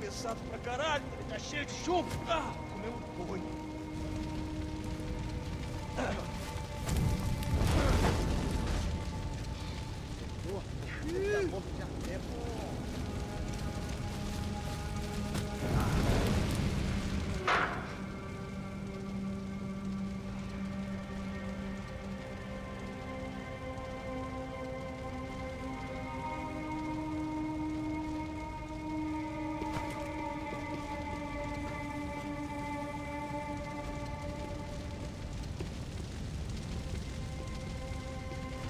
pesado pra caralho, ele tá cheio de chumbo. Ah, comeu um boi.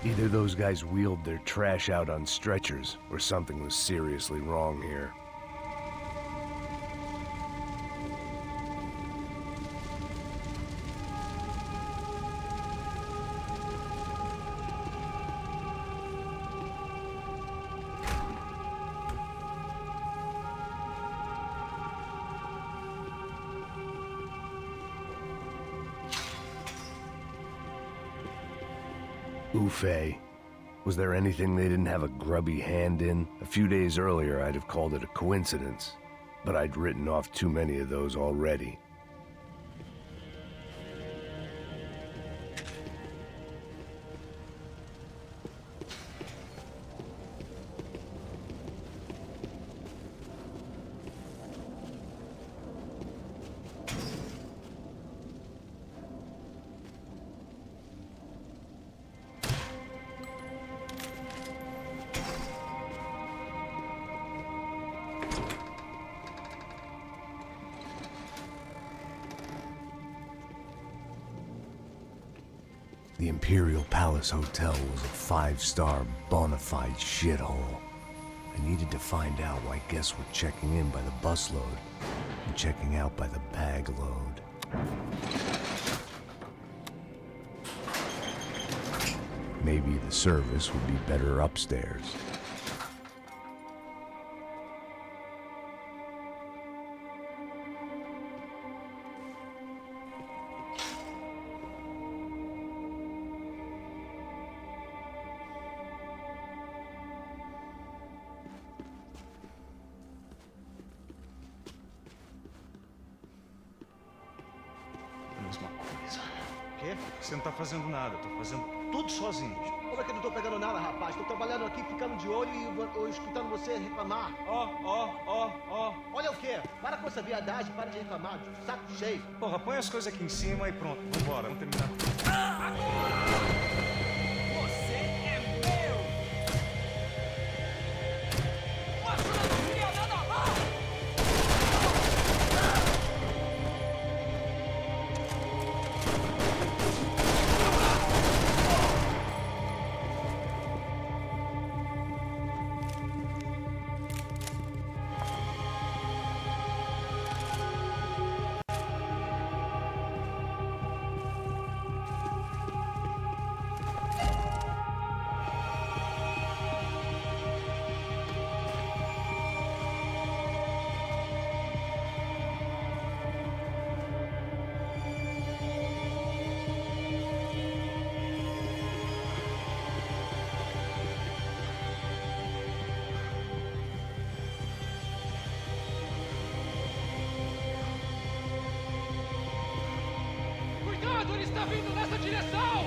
Either those guys wheeled their trash out on stretchers, or something was seriously wrong here. Ufe. Was there anything they didn't have a grubby hand in? A few days earlier, I'd have called it a coincidence, but I'd written off too many of those already. The Imperial Palace Hotel was a five-star, bona fide shithole. I needed to find out why guests were checking in by the busload and checking out by the bag load. Maybe the service would be better upstairs. Mesma coisa. O quê? Você não tá fazendo nada, eu tô fazendo tudo sozinho. Como é que eu não tô pegando nada, rapaz? Tô trabalhando aqui, ficando de olho e escutando você reclamar. Ó. Olha o quê? Para com essa viadagem, para de reclamar. Saco cheio. Porra, põe as coisas aqui em cima e pronto. Vambora, vamos terminar. Você é meu! Mas eu não queria nada mal! Cuidado, ele está vindo nessa direção!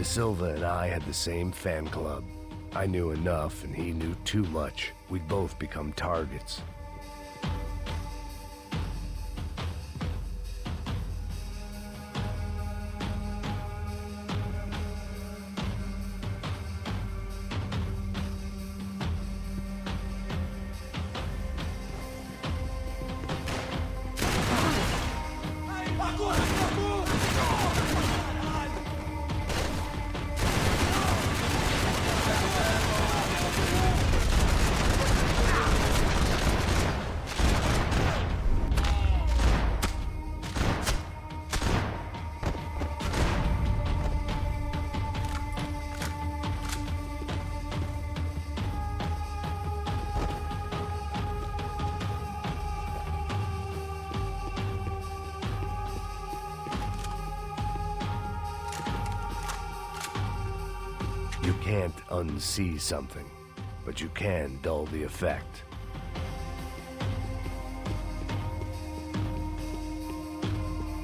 Silva and I had the same fan club. I knew enough and he knew too much. We'd both become targets. You can't unsee something, but you can dull the effect.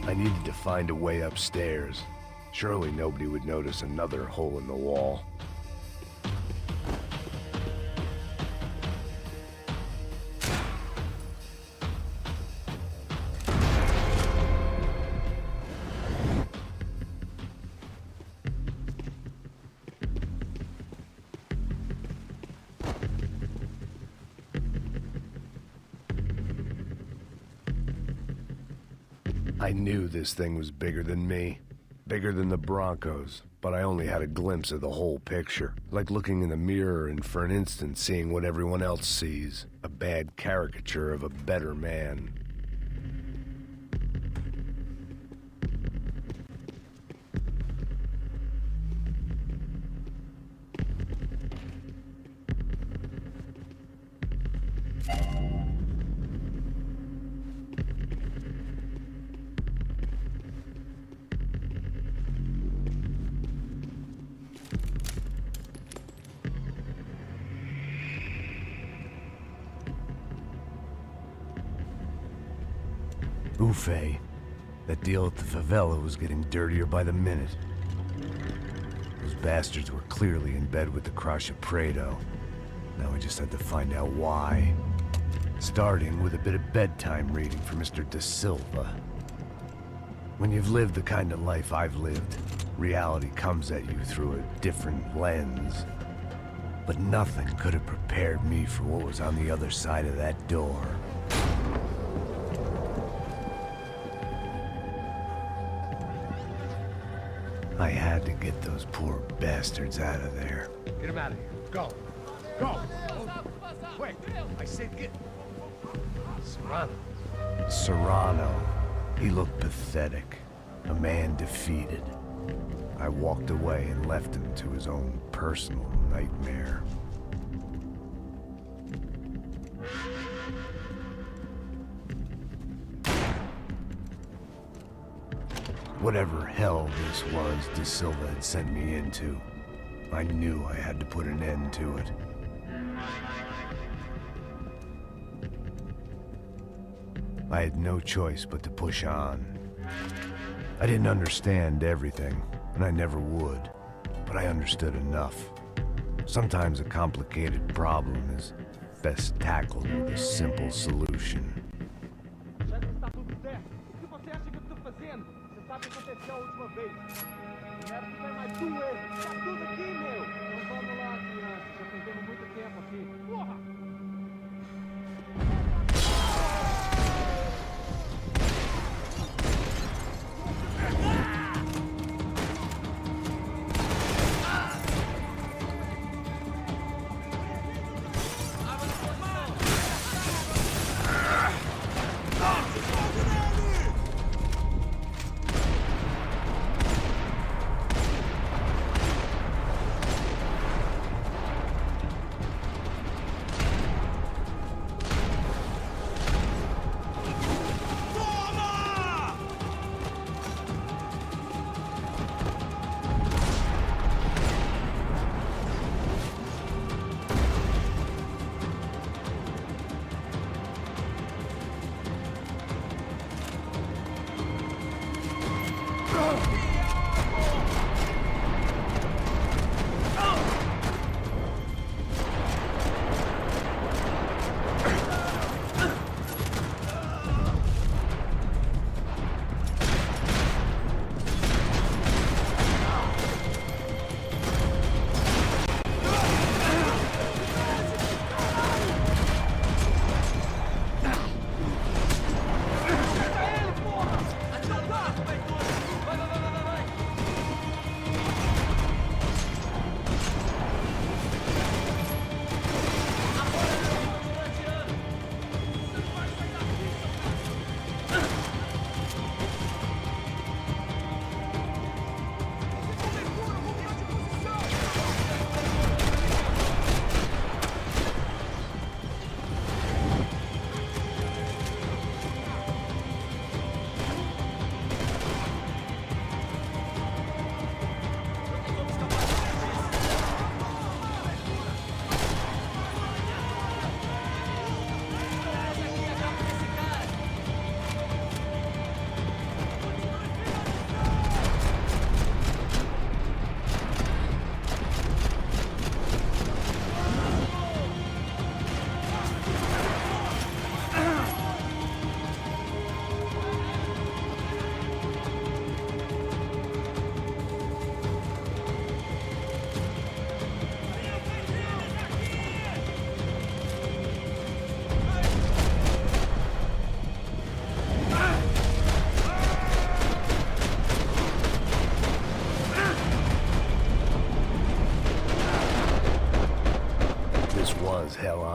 I needed to find a way upstairs. Surely nobody would notice another hole in the wall. I knew this thing was bigger than me, bigger than the Broncos, but I only had a glimpse of the whole picture, like looking in the mirror and for an instant seeing what everyone else sees, a bad caricature of a better man. Ufe. That deal at the favela was getting dirtier by the minute. Those bastards were clearly in bed with the Crash of Prado. Now we just had to find out why. Starting with a bit of bedtime reading for Mr. De Silva. When you've lived the kind of life I've lived, reality comes at you through a different lens. But nothing could have prepared me for what was on the other side of that door. I had to get those poor bastards out of there. Get him out of here. Go. Go. Quick. I said get... Serrano. Serrano. He looked pathetic. A man defeated. I walked away and left him to his own personal nightmare. Whatever hell this was De Silva had sent me into, I knew I had to put an end to it. I had no choice but to push on. I didn't understand everything, and I never would, but I understood enough. Sometimes a complicated problem is best tackled with a simple solution. Já que está tudo certo, o que você acha que eu estou fazendo? Você sabe o que aconteceu a última vez. Quero que vai mais duas. Tá tudo aqui, meu. Então vamos lá, criança. Já perdemos muito tempo aqui. Porra!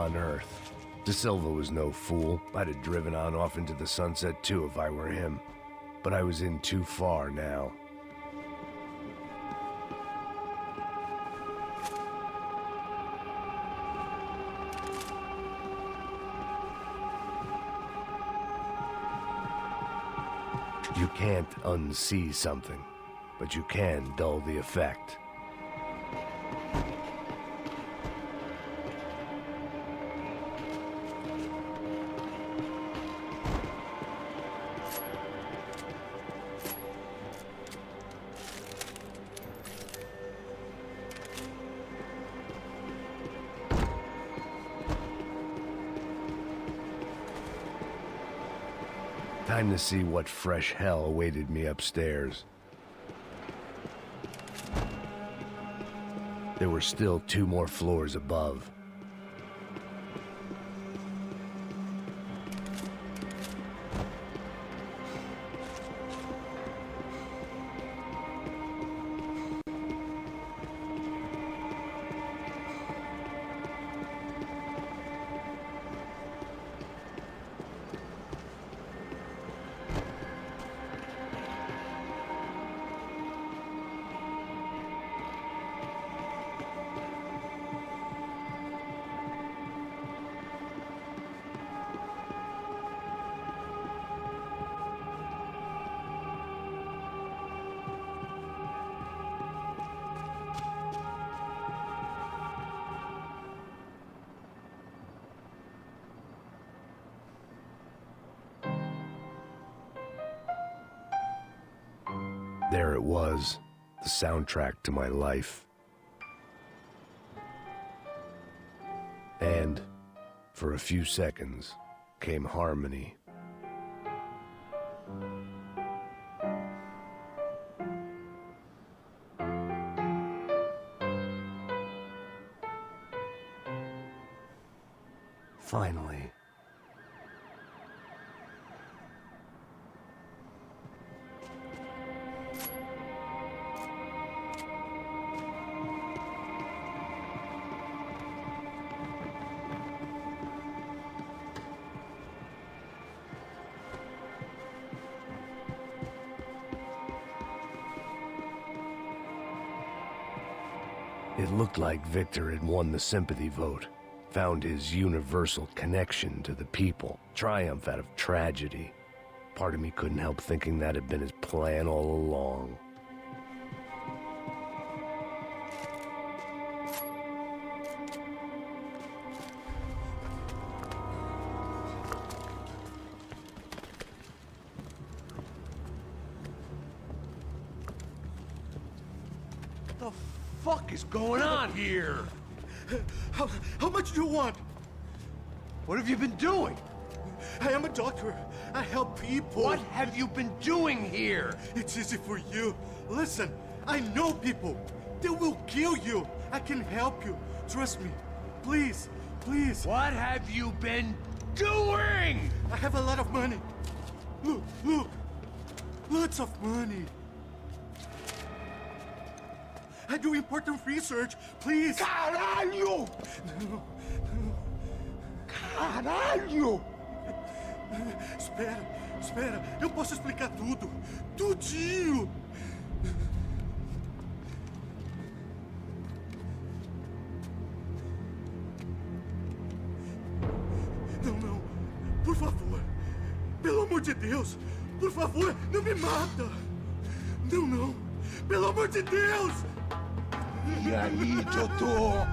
on earth. De Silva was no fool. I'd have driven on off into the sunset too if I were him. But I was in too far now. You can't unsee something, but you can dull the effect. Time to see what fresh hell awaited me upstairs. There were still 2 more floors above. There it was, the soundtrack to my life. And, for a few seconds, came harmony. Finally. It looked like Victor had won the sympathy vote, found his universal connection to the people, triumph out of tragedy. Part of me couldn't help thinking that had been his plan all along. What the fuck is going on here? How much do you want? What have you been doing? I am a doctor. I help people. What have you been doing here? It's easy for you. Listen, I know people. They will kill you. I can help you. Trust me. Please, please. What have you been doing? I have a lot of money. Look, look. Lots of money. I do important research. Please. Caralho! No, Caralho! Espera, espera. Eu posso explicar tudo. Tudinho. Não, não. Por favor. Pelo amor de Deus. Por favor, não me mata. Não, não. Pelo amor de Deus. E aí, doutor?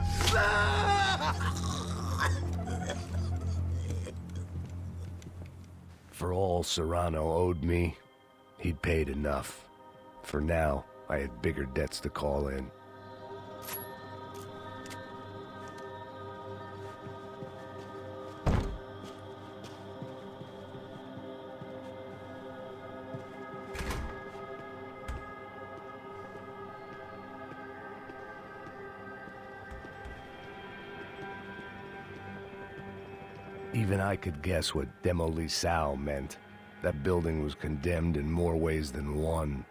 For all Serrano owed me, he'd paid enough. For now, I had bigger debts to call in. Even I could guess what Demolisão meant. That building was condemned in more ways than one.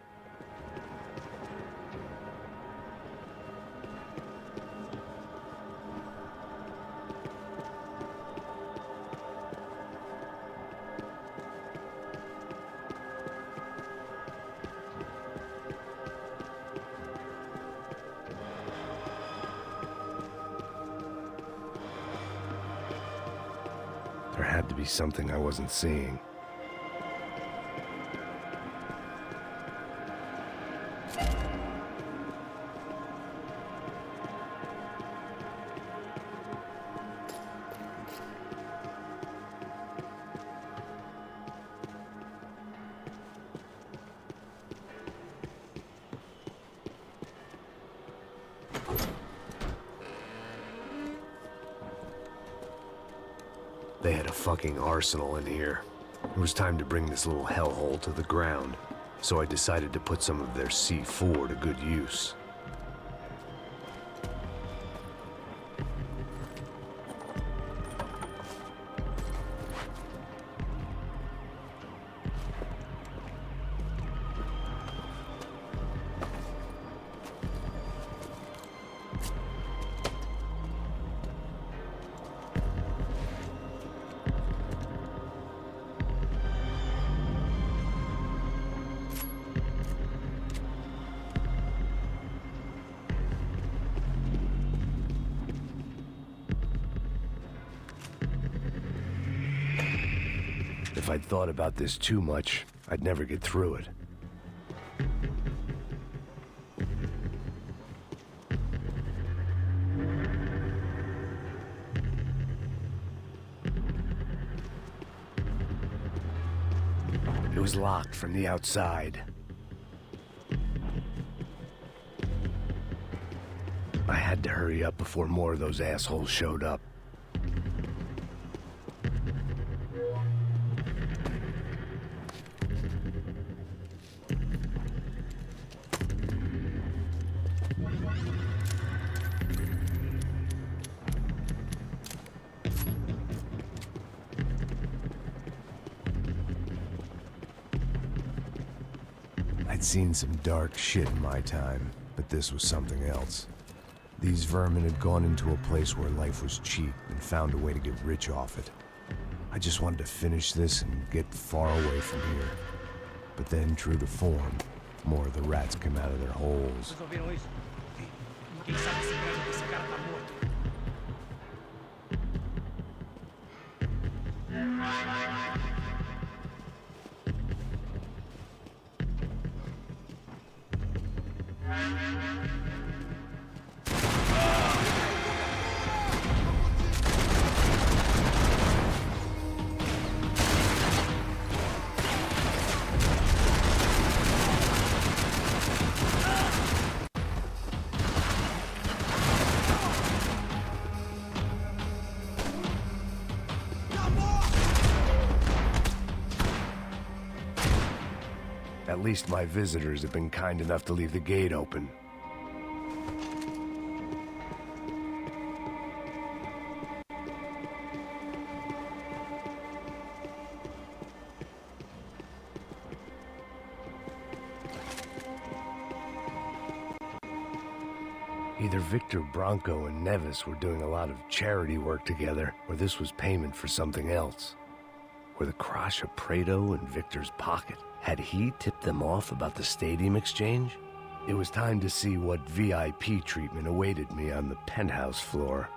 had to be something I wasn't seeing. They had a fucking arsenal in here. It was time to bring this little hellhole to the ground, so I decided to put some of their C4 to good use. If I'd thought about this too much, I'd never get through it. It was locked from the outside. I had to hurry up before more of those assholes showed up. I'd seen some dark shit in my time, but this was something else. These vermin had gone into a place where life was cheap and found a way to get rich off it. I just wanted to finish this and get far away from here. But then, true to form, more of the rats came out of their holes. Vocês ouviram isso? Ninguém sabe se esse cara tá morto. At least my visitors have been kind enough to leave the gate open. Either Victor Bronco and Nevis were doing a lot of charity work together, or this was payment for something else. Were the Crash of Prado in Victor's pocket? Had he tipped them off about the stadium exchange? It was time to see what VIP treatment awaited me on the penthouse floor.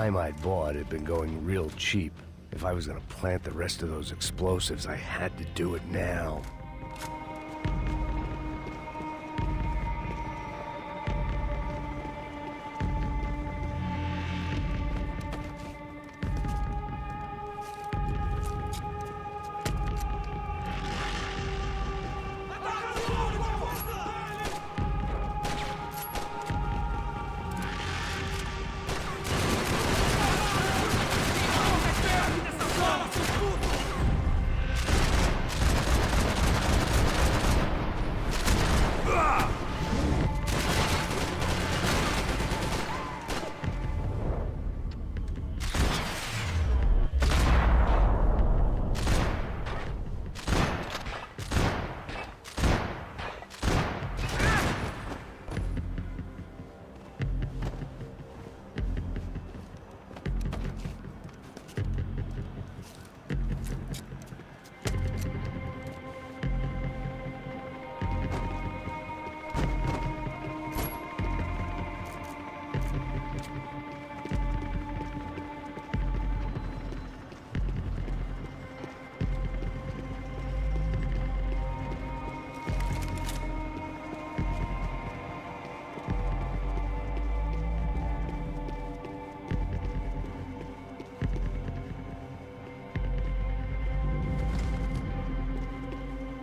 time I'd bought had been going real cheap. If I was gonna plant the rest of those explosives, I had to do it now.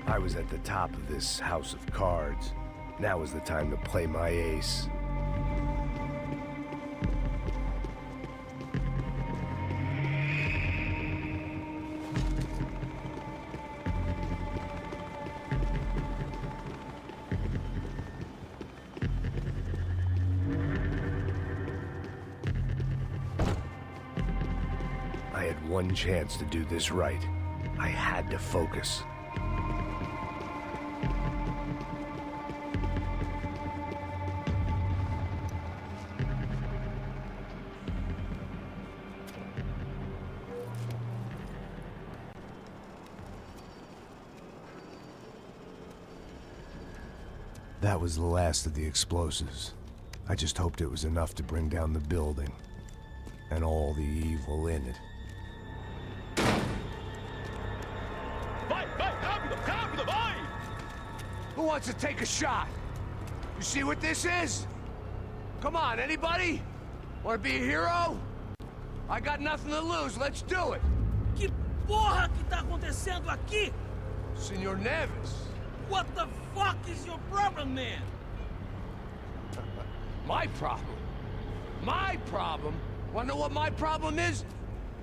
I was at the top of this house of cards. Now was the time to play my ace. I had one chance to do this right. I had to focus. That was the last of the explosives. I just hoped it was enough to bring down the building and all the evil in it. Vai, rápido, rápido, vai! Who wants to take a shot? You see what this is? Come on, anybody? Want to be a hero? I got nothing to lose, let's do it! Que porra que tá acontecendo aqui? Senor Neves. What the fuck is your problem, man? My problem? My problem? Wanna know what my problem is?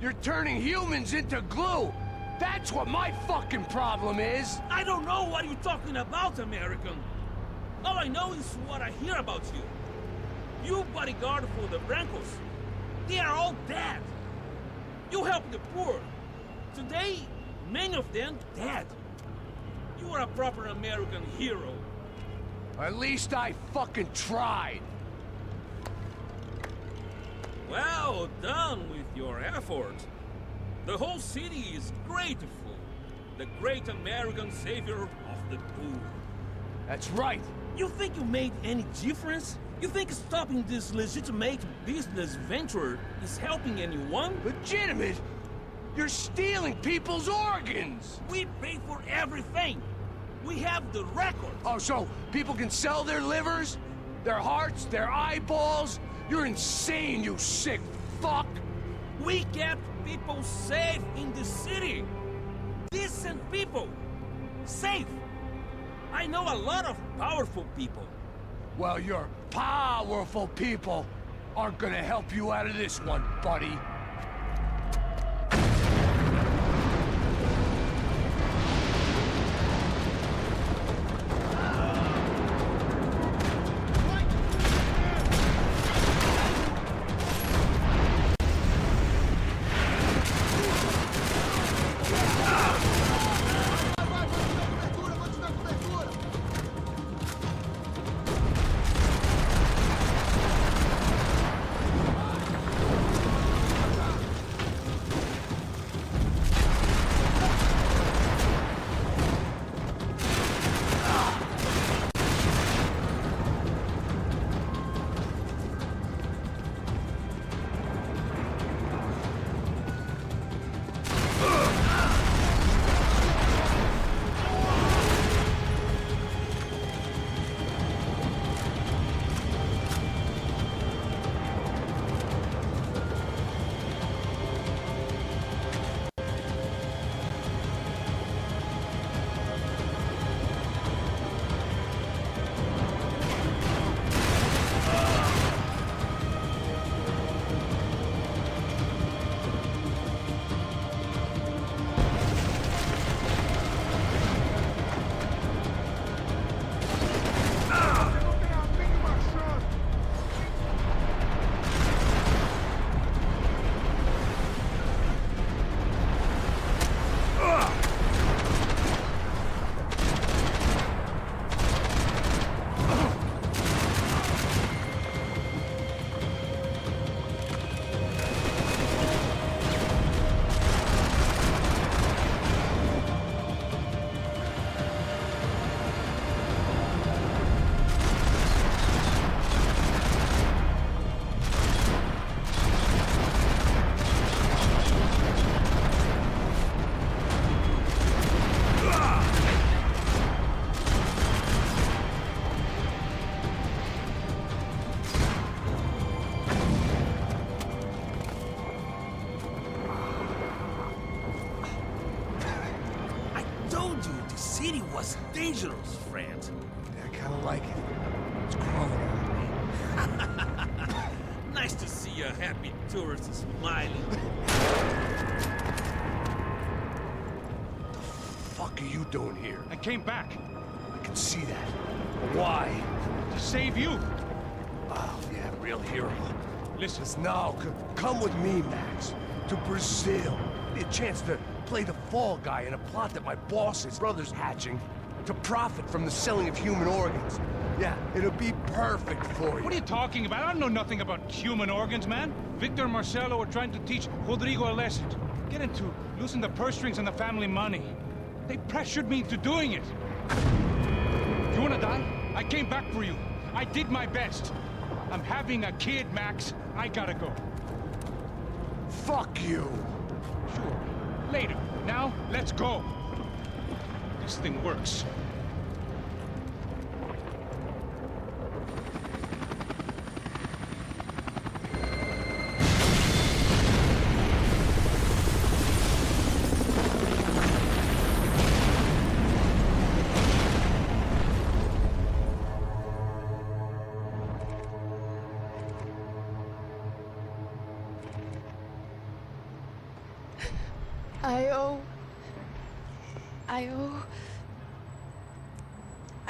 You're turning humans into glue! That's what my fucking problem is! I don't know what you're talking about, American. All I know is what I hear about you. You bodyguard for the Brancos. They are all dead. You help the poor. Today, many of them dead. You are a proper American hero. At least I fucking tried. Well done with your effort. The whole city is grateful. The great American savior of the poor. That's right. You think you made any difference? You think stopping this legitimate business venture is helping anyone? Legitimate? You're stealing people's organs! We pay for everything. We have the record. Oh, so people can sell their livers? Their hearts? Their eyeballs? You're insane, you sick fuck! We kept people safe in the city. Decent people. Safe. I know a lot of powerful people. Well, your powerful people aren't gonna help you out of this one, buddy. dangerous, friend. Yeah, I kinda like it. It's crawling on me. Nice to see a happy tourist smiling. What the fuck are you doing here? I came back I can see that. But why? to save you. Oh, yeah, real hero. Listen, Now, come with me, Max. To Brazil. Be a chance to play the fall guy in a plot that my boss's brother's hatching to profit from the selling of human organs. Yeah, it'll be perfect for you. what are you talking about? I don't know nothing about human organs, man. Victor and Marcelo are trying to teach Rodrigo a lesson. Get into losing the purse strings and the family money. They pressured me into doing it. You wanna die? I came back for you. I did my best. I'm having a kid, Max. I gotta go. Fuck you. Sure. Later. Now, let's go. This thing works.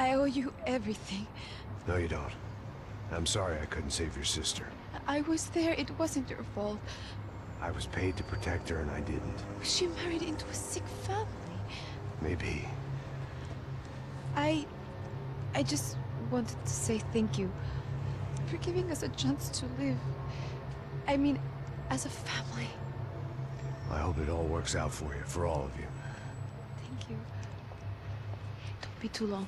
I owe you everything. No, you don't. I'm sorry I couldn't save your sister. I was there. It wasn't your fault. I was paid to protect her and I didn't. She married into a sick family. Maybe. I just wanted to say thank you for giving us a chance to live. I mean, as a family. I hope it all works out for you, for all of you. Thank you. Don't be too long.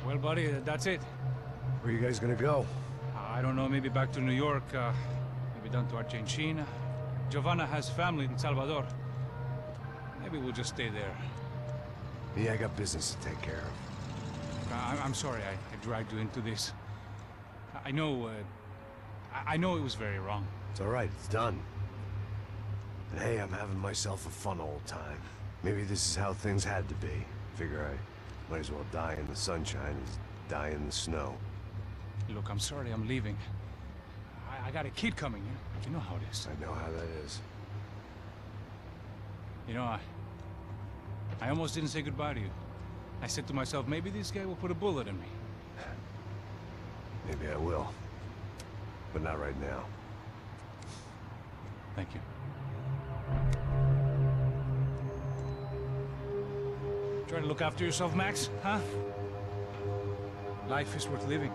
Well, buddy, that's it. Where are you guys gonna go? I don't know, maybe back to New York, maybe down to Argentina. Giovanna has family in Salvador. Maybe we'll just stay there. Yeah, I got business to take care of. I'm sorry I dragged you into this. I know, I know it was very wrong. It's all right, it's done. And hey, I'm having myself a fun old time. Maybe this is how things had to be. Figure I might as well die in the sunshine as die in the snow. Look, I'm sorry I'm leaving. I got a kid coming, you know how it is. I know how that is. You know, I almost didn't say goodbye to you. I said to myself, maybe this guy will put a bullet in me. Maybe I will. But not right now. Thank you. Try to look after yourself, Max, huh? Life is worth living.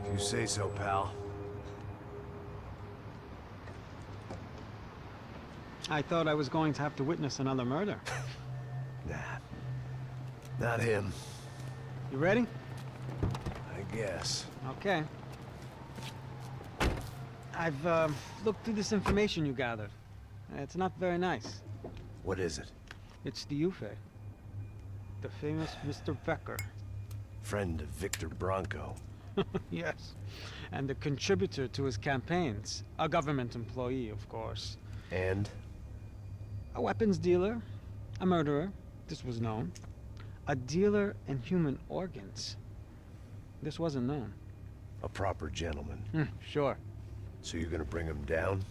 If you say so, pal. I thought I was going to have to witness another murder. Nah. Not him. You ready? I guess. Okay. I've looked through this information you gathered. It's not very nice. What is it? It's the Ufe. The famous Mr. Becker. Friend of Victor Bronco. Yes. And the contributor to his campaigns. A government employee, of course. And? A weapons dealer. A murderer. This was known. A dealer in human organs. This wasn't known. A proper gentleman. Sure. So you're gonna bring him down?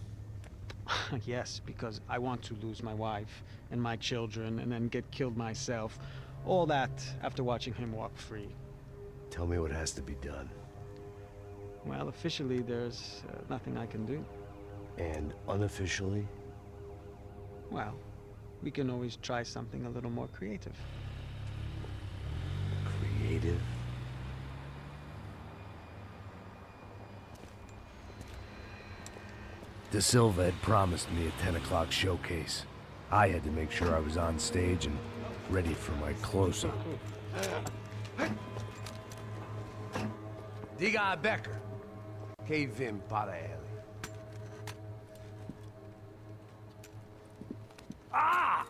Yes, because I want to lose my wife and my children and then get killed myself. All that after watching him walk free. Tell me what has to be done. Well, officially there's nothing I can do. And unofficially? Well, we can always try something a little more creative. Creative? De Silva had promised me a 10 o'clock showcase. I had to make sure I was on stage and ready for my close-up. Diga a Becker. Que vim para ele. Ah!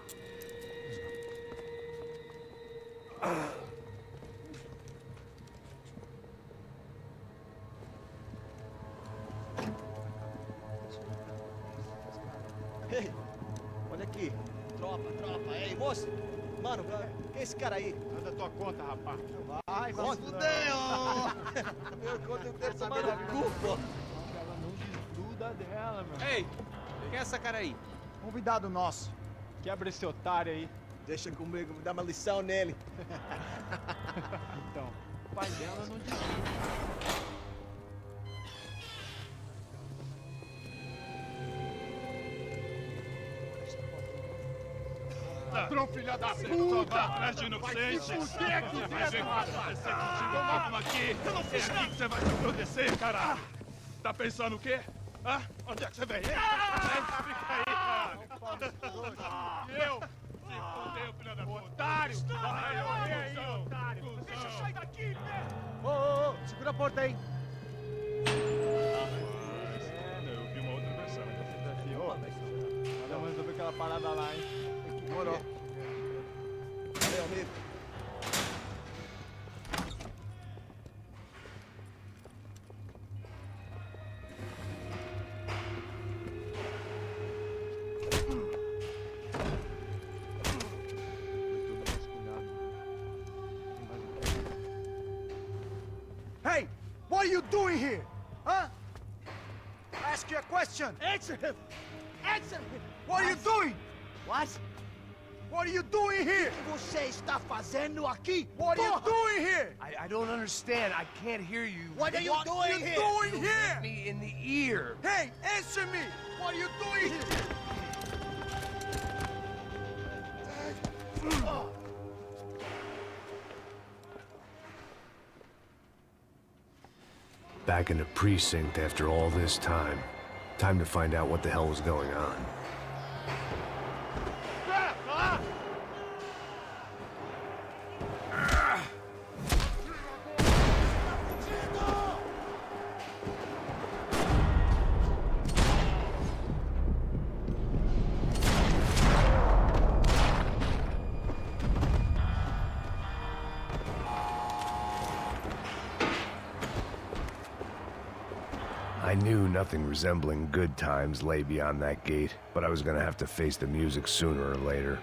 Ei, olha aqui. Tropa. Ei, moço. Mano, quem é esse cara aí? Manda tua conta, rapaz. Vai, fudeu! Meu conta eu quero saber da culpa. Ela não desgruda dela, meu. Ei, quem é essa cara aí? Convidado nosso. Quebra esse otário aí. Deixa comigo, vou dar uma lição nele. Então, o pai dela não desgruda. Ladrão, filha da puta! Vai atrás de inocente! Vai ver o que vai acontecer contigo mesmo aqui! Eu não fiz nada! Que você vai se acontecer, caralho! Tá pensando o quê? Hã? Onde é que você vem? Fica aí, cara! E eu? Se fodeu, filha da puta! Otário! Vai, otário! Deixa eu sair daqui, né? Ô, segura a porta aí. Eu vi uma outra versão. Vamos resolver aquela parada lá, hein? Demorou. Valeu, amigo. Hey, what are you doing here? Huh? Ask you a question. Answer him! Answer him! What are you doing? What? What are you doing here? O que você está fazendo aqui? What are you Porra! doing here? I don't understand. I can't hear you. What are you What are doing you here? doing Hit here? me in the ear. Hey, answer me. What are you doing here? Back in the precinct after all this time. Time to find out what the hell was going on. I knew nothing resembling good times lay beyond that gate, but I was gonna have to face the music sooner or later.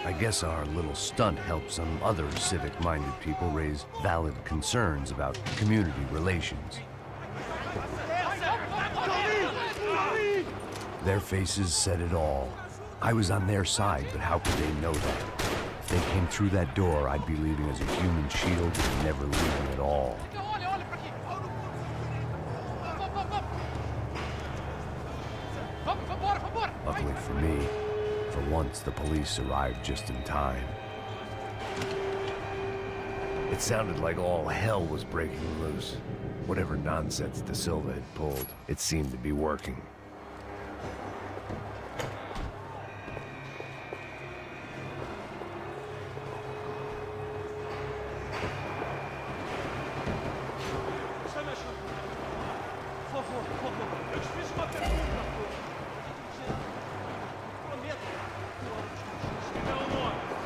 I guess our little stunt helped some other civic-minded people raise valid concerns about community relations. Their faces said it all. I was on their side, but how could they know that? If they came through that door, I'd be leaving as a human shield and never leaving at all. Luckily for me, for once the police arrived just in time. It sounded like all hell was breaking loose. Whatever nonsense De Silva had pulled, it seemed to be working.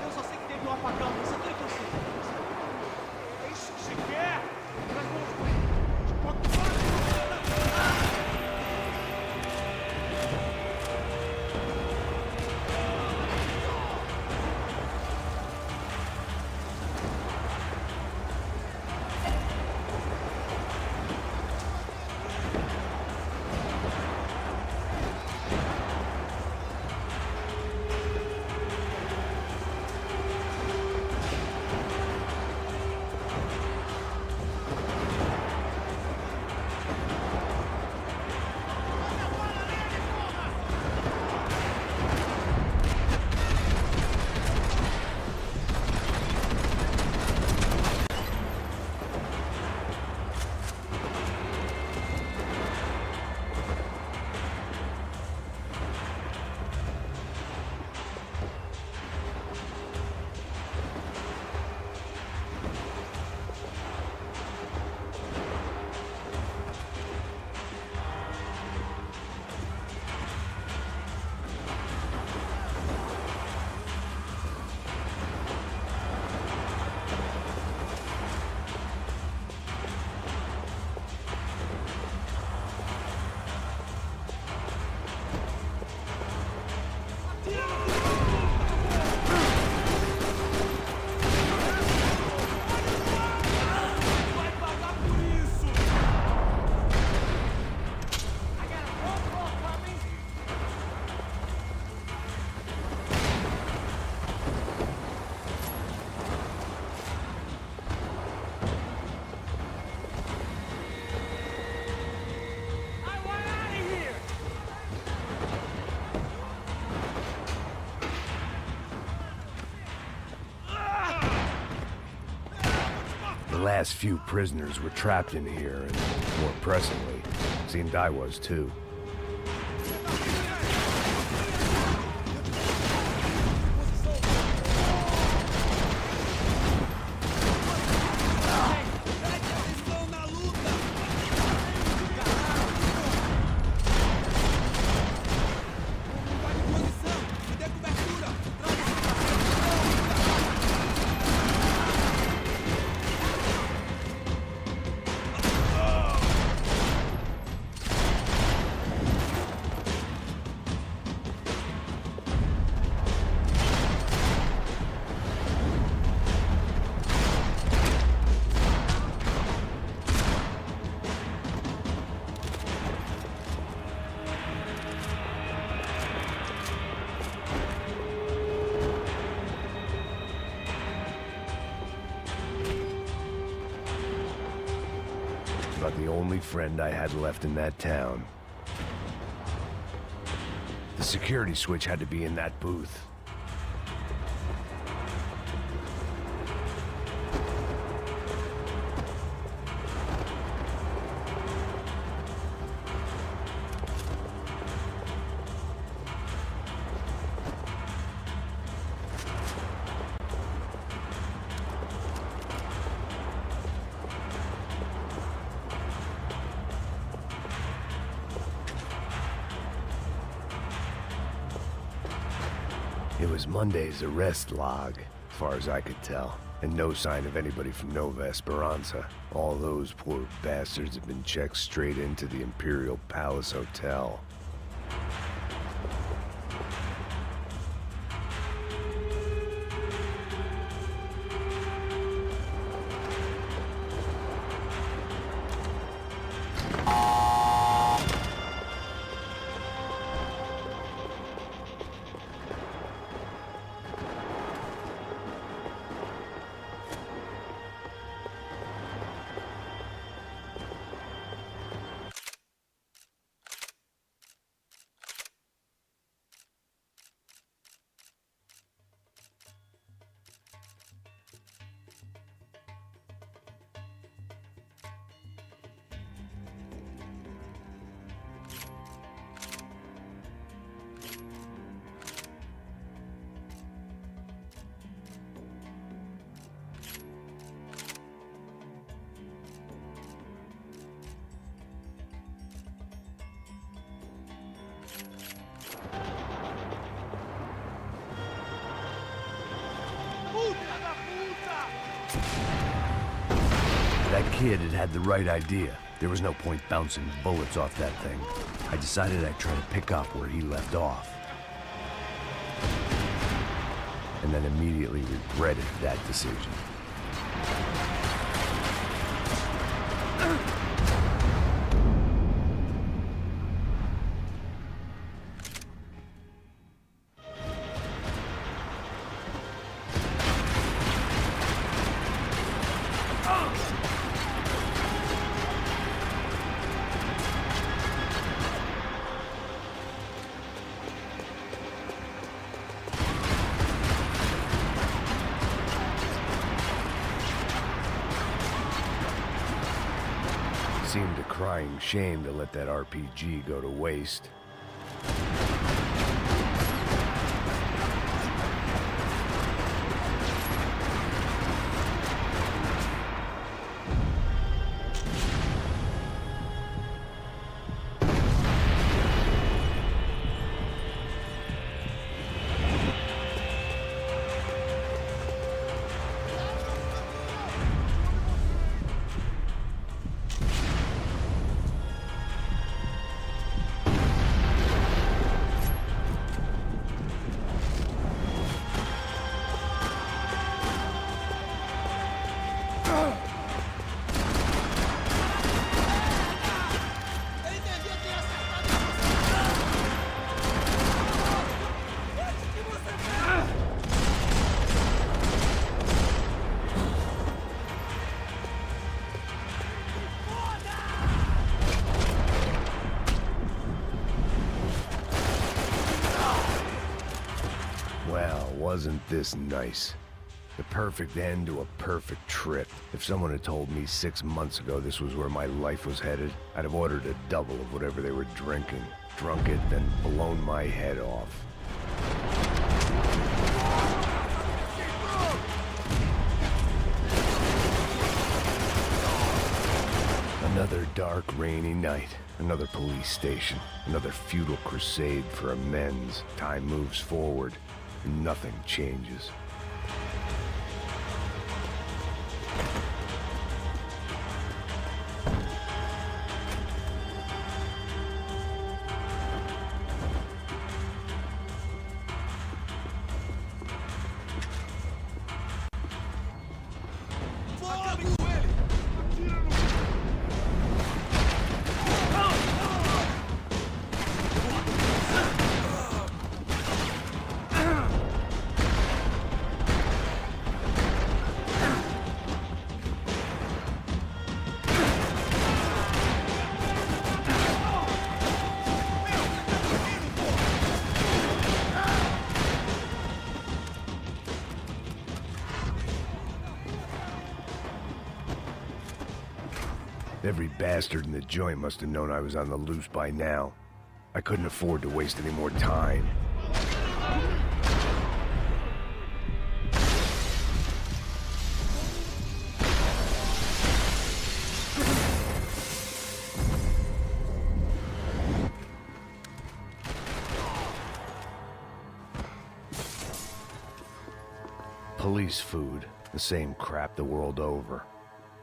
Eu só sei que teve um apagão, isso é tudo que eu sei. É isso que você quer? last few prisoners were trapped in here, and more pressingly, seemed I was too. About the only friend I had left in that town. The security switch had to be in that booth. It was Monday's arrest log, as far as I could tell, and no sign of anybody from Nova Esperanza. All those poor bastards have been checked straight into the Imperial Palace Hotel. That kid had the right idea. There was no point bouncing bullets off that thing. I decided I'd try to pick up where he left off. And then immediately regretted that decision. Seemed a crying shame to let that RPG go to waste. Well, wasn't this nice? The perfect end to a perfect trip. If someone had told me 6 months ago this was where my life was headed, I'd have ordered a double of whatever they were drinking, drunk it, then blown my head off. Another dark, rainy night. Another police station. Another futile crusade for amends. Time moves forward, and nothing changes. Every bastard in the joint must have known I was on the loose by now. I couldn't afford to waste any more time. Police food, the same crap the world over.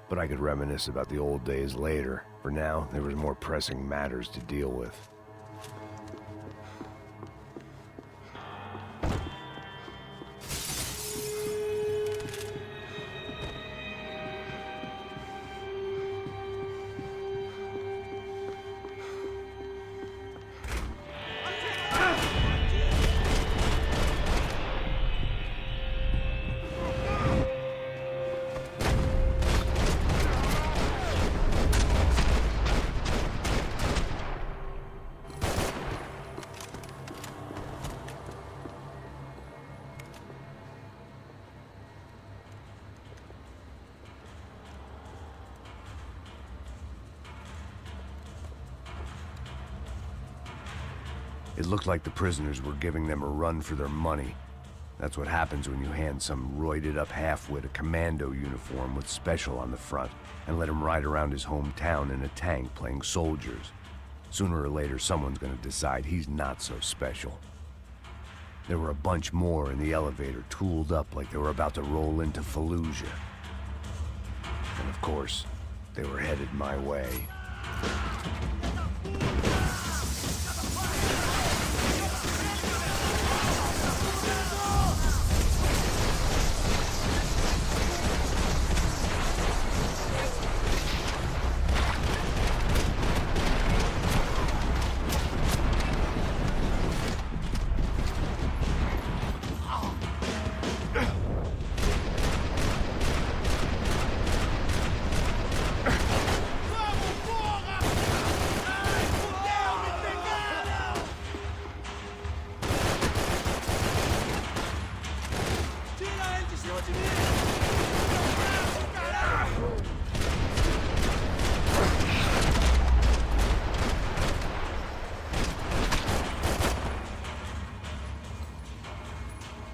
But I could reminisce about the old days later. For now, there was more pressing matters to deal with. It looked like the prisoners were giving them a run for their money. That's what happens when you hand some roided-up halfwit a commando uniform with special on the front and let him ride around his hometown in a tank playing soldiers. Sooner or later, someone's gonna decide he's not so special. There were a bunch more in the elevator, tooled up like they were about to roll into Fallujah. And of course, they were headed my way.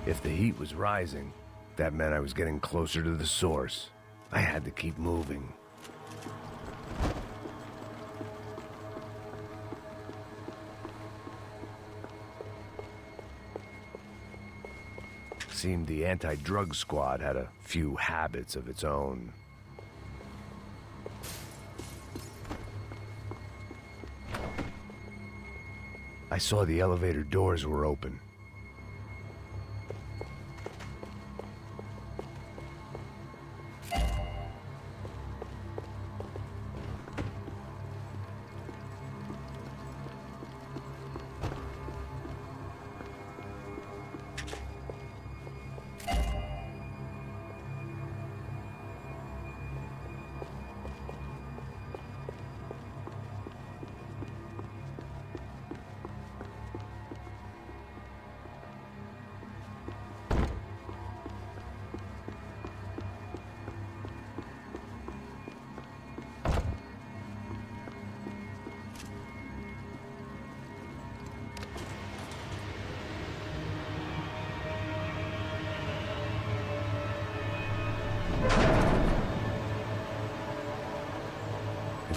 If the heat was rising, that meant I was getting closer to the source. I had to keep moving. Seemed the anti-drug squad had a few habits of its own. I saw the elevator doors were open.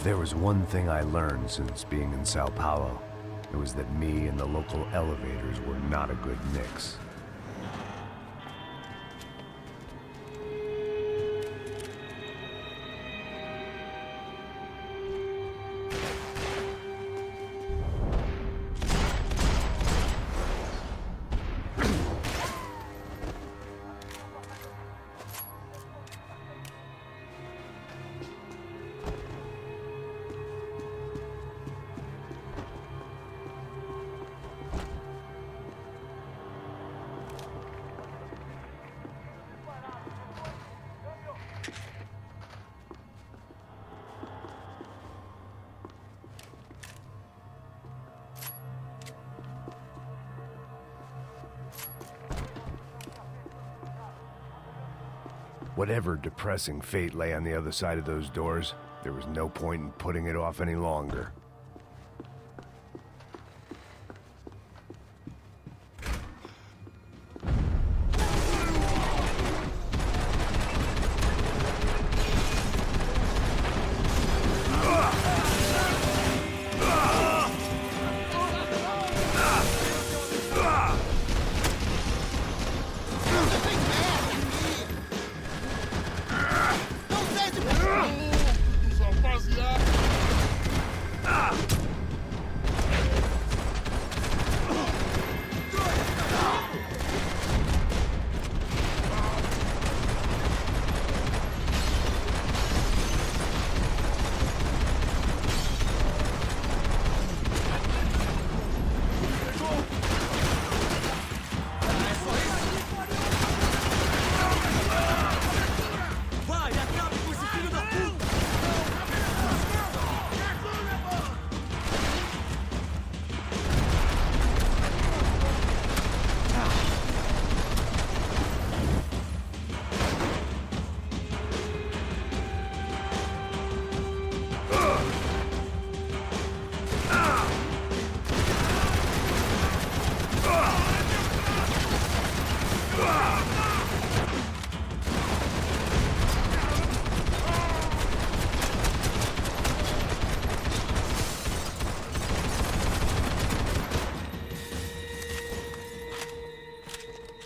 there was one thing I learned since being in Sao Paulo, it was that me and the local elevators were not a good mix. Whatever depressing fate lay on the other side of those doors, there was no point in putting it off any longer.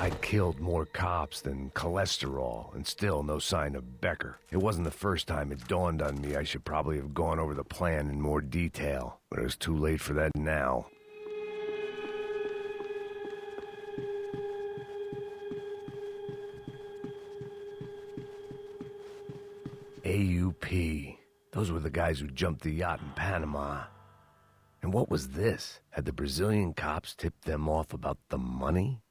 I'd killed more cops than cholesterol, and still no sign of Becker. It wasn't the first time it dawned on me I should probably have gone over the plan in more detail, but it was too late for that now. AUP. Those were the guys who jumped the yacht in Panama. And what was this? Had the Brazilian cops tipped them off about the money?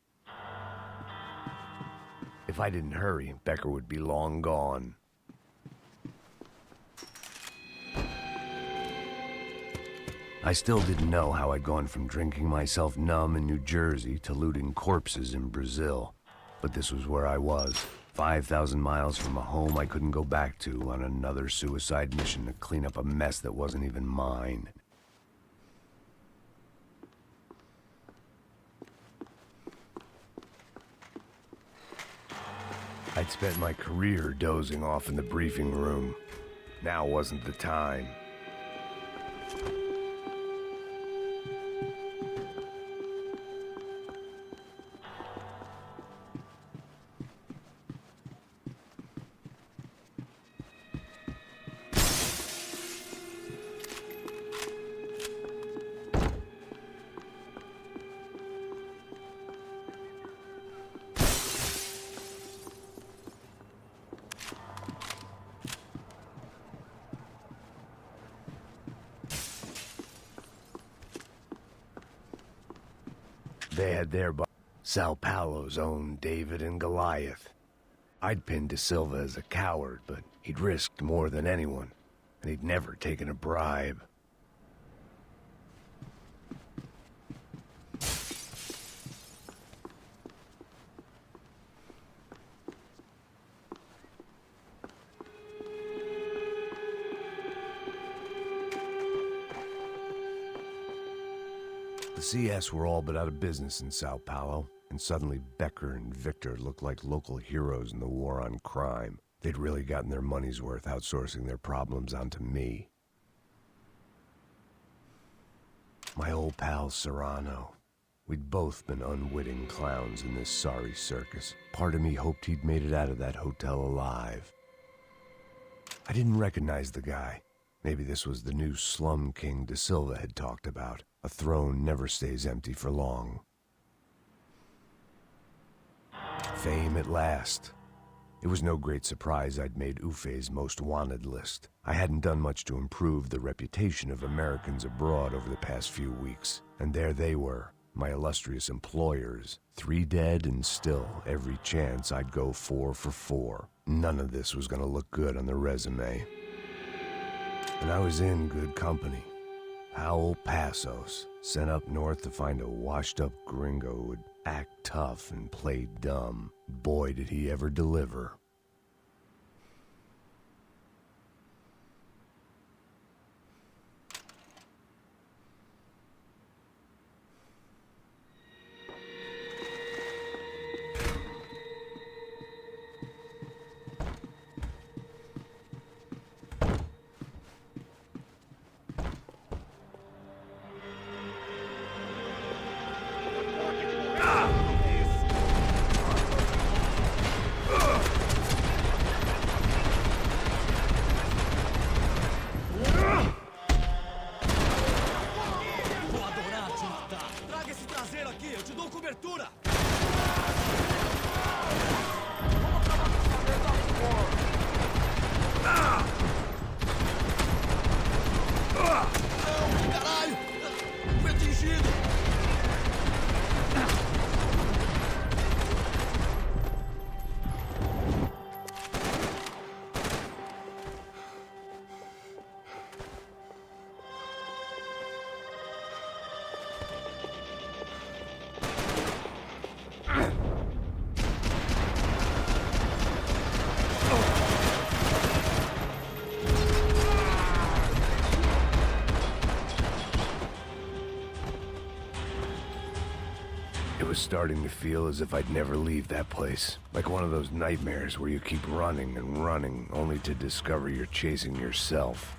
If I didn't hurry, Becker would be long gone. I still didn't know how I'd gone from drinking myself numb in New Jersey to looting corpses in Brazil. But this was where I was, 5,000 miles from a home I couldn't go back to, on another suicide mission to clean up a mess that wasn't even mine. I'd spent my career dozing off in the briefing room. Now wasn't the time. They had their Sao Paulo's own David and Goliath. I'd pinned De Silva as a coward, but he'd risked more than anyone, and he'd never taken a bribe. The CS were all but out of business in Sao Paulo, and suddenly Becker and Victor looked like local heroes in the war on crime. They'd really gotten their money's worth outsourcing their problems onto me. My old pal Serrano. We'd both been unwitting clowns in this sorry circus. Part of me hoped he'd made it out of that hotel alive. I didn't recognize the guy. Maybe this was the new slum king De Silva had talked about. A throne never stays empty for long. Fame at last. It was no great surprise I'd made Ufe's most wanted list. I hadn't done much to improve the reputation of Americans abroad over the past few weeks. And there they were, my illustrious employers. 3 dead and still every chance I'd go 4 for 4. None of this was gonna look good on the resume. And I was in good company. Howell Passos, sent up north to find a washed-up gringo who'd act tough and play dumb. Boy, did he ever deliver. It was starting to feel as if I'd never leave that place. Like one of those nightmares where you keep running and running, only to discover you're chasing yourself.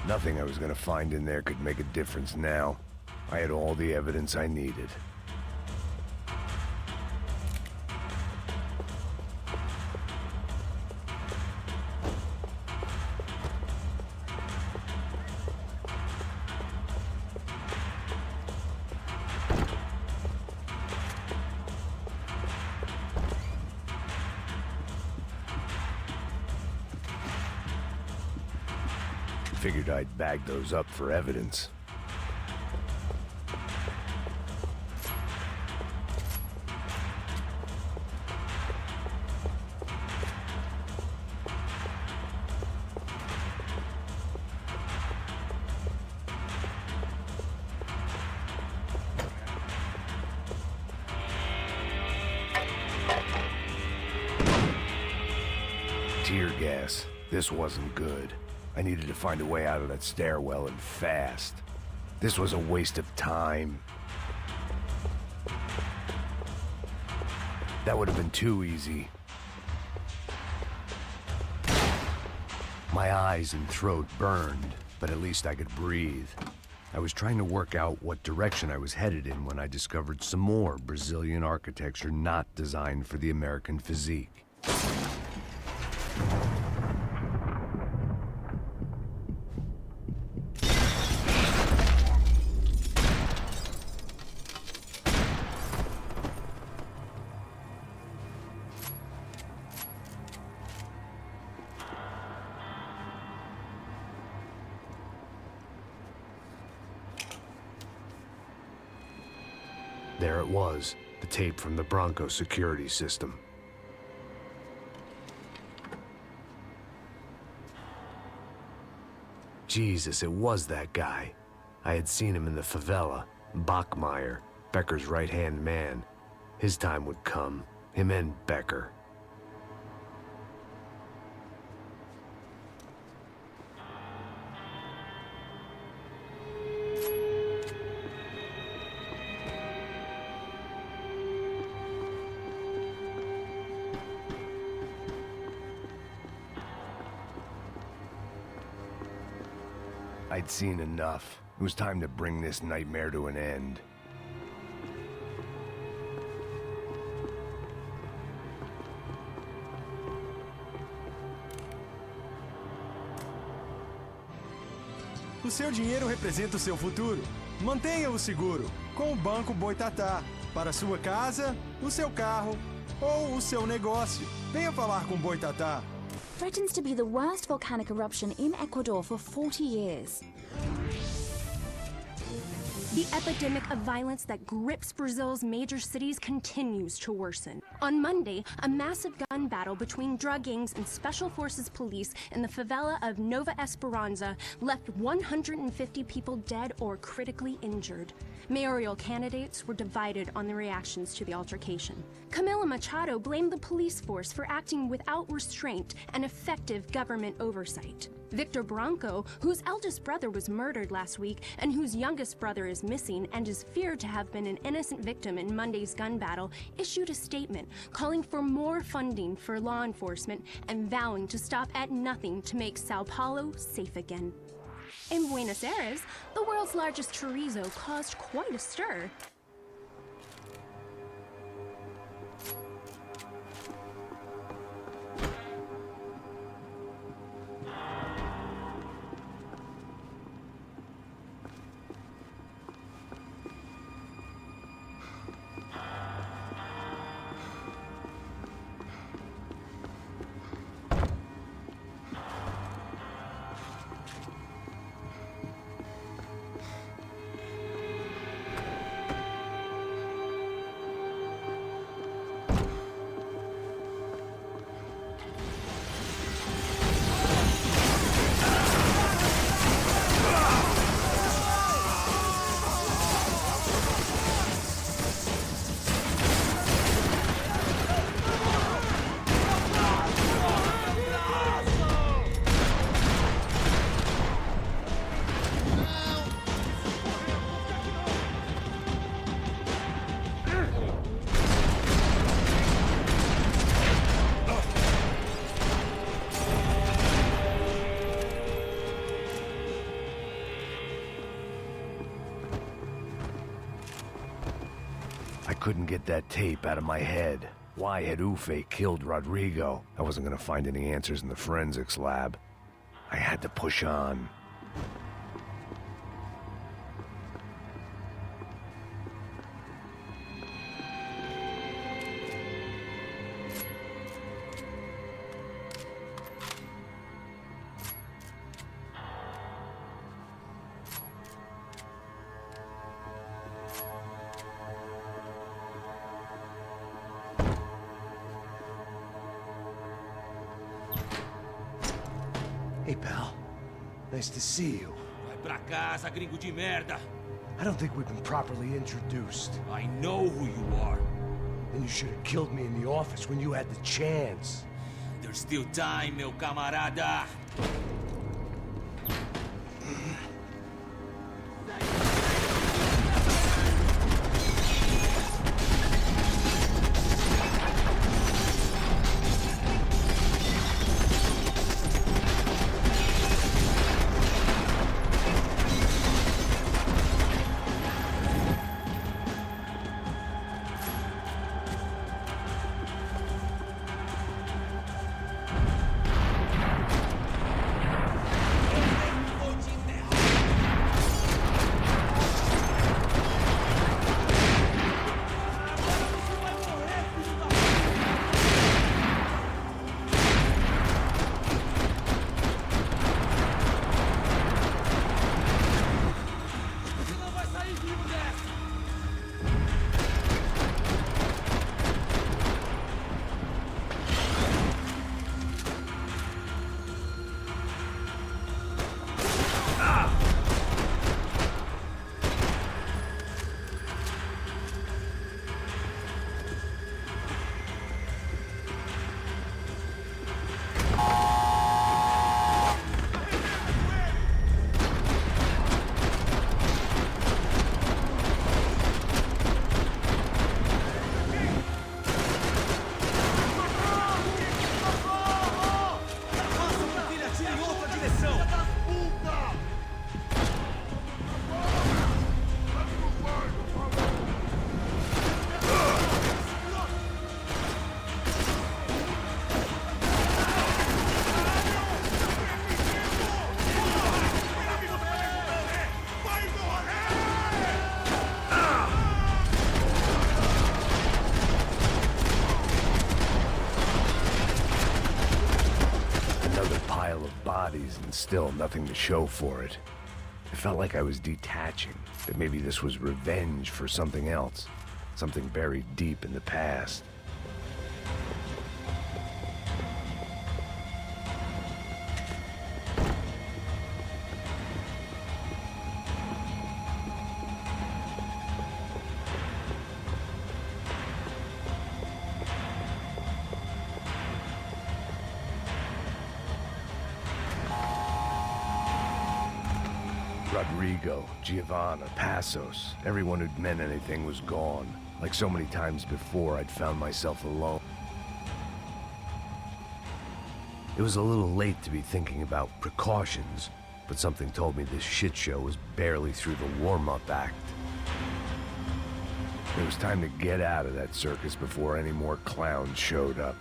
Nothing I was gonna find in there could make a difference now. I had all the evidence I needed. Figured I'd bag those up for evidence. Tear gas. This wasn't good. I needed to find a way out of that stairwell and fast. This was a waste of time. That would have been too easy. My eyes and throat burned, but at least I could breathe. I was trying to work out what direction I was headed in when I discovered some more Brazilian architecture not designed for the American physique. There it was, the tape from the Bronco security system. Jesus, it was that guy. I had seen him in the favela, Bachmeyer, Becker's right-hand man. His time would come, him and Becker. I'd seen enough. It was time to bring this nightmare to an end. O seu dinheiro representa o seu futuro. Mantenha-o seguro com o Banco Boitatá. Para sua casa, o seu carro ou o seu negócio. Venha falar com o Boitatá. Threatens to be the worst volcanic eruption in Ecuador for 40 years. The epidemic of violence that grips Brazil's major cities continues to worsen. On Monday, a massive gun battle between drug gangs and Special Forces police in the favela of Nova Esperanza left 150 people dead or critically injured. Mayoral candidates were divided on the reactions to the altercation. Camila Machado blamed the police force for acting without restraint and effective government oversight. Victor Branco, whose eldest brother was murdered last week and whose youngest brother is missing and is feared to have been an innocent victim in Monday's gun battle, issued a statement calling for more funding for law enforcement and vowing to stop at nothing to make Sao Paulo safe again. In Buenos Aires, the world's largest chorizo caused quite a stir. I couldn't get that tape out of my head. Why had Ufe killed Rodrigo? I wasn't gonna find any answers in the forensics lab. I had to push on. Hey, pal. Nice to see you. Vai pra casa, gringo de merda. I don't think we've been properly introduced. I know who you are. Then you should have killed me in the office when you had the chance. There's still time, meu camarada. and still nothing to show for it. It felt like I was detaching, that maybe this was revenge for something else, something buried deep in the past. Rodrigo, Giovanna, Passos, everyone who'd meant anything was gone. Like so many times before, I'd found myself alone. It was a little late to be thinking about precautions, but something told me this shit show was barely through the warm-up act. It was time to get out of that circus before any more clowns showed up.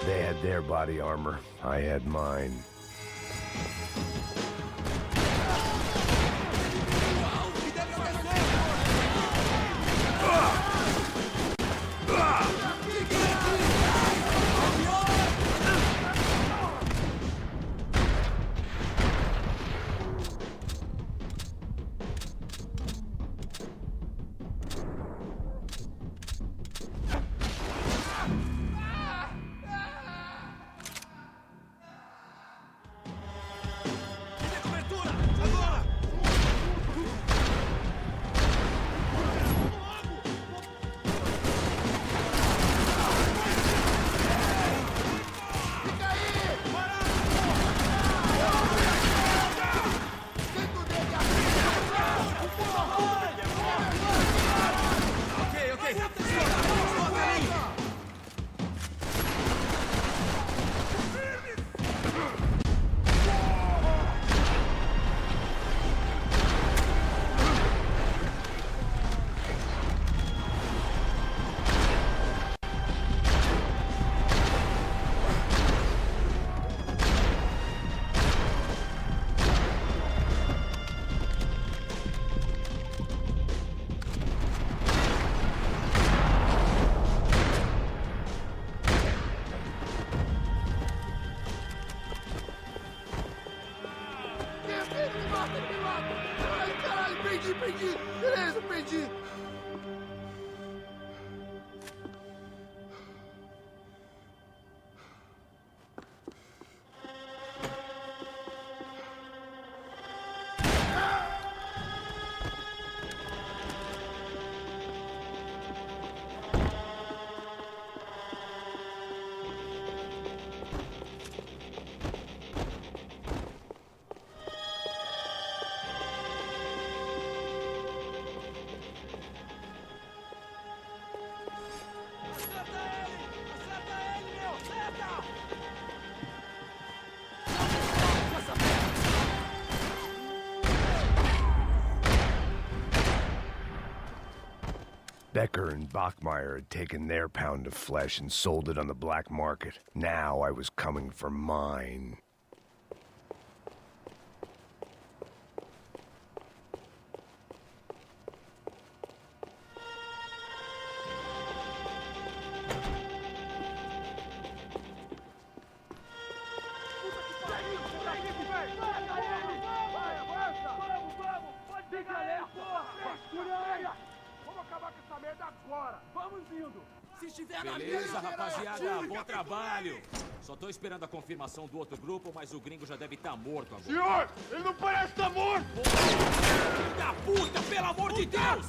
They had their body armor. I had mine. Becker and Bachmeyer had taken their pound of flesh and sold it on the black market. Now I was coming for mine. Beleza, rapaziada, bom trabalho. Só tô esperando a confirmação do outro grupo, mas o gringo já deve estar morto agora. Senhor, ele não parece estar morto! Filho da puta, pelo amor de Deus!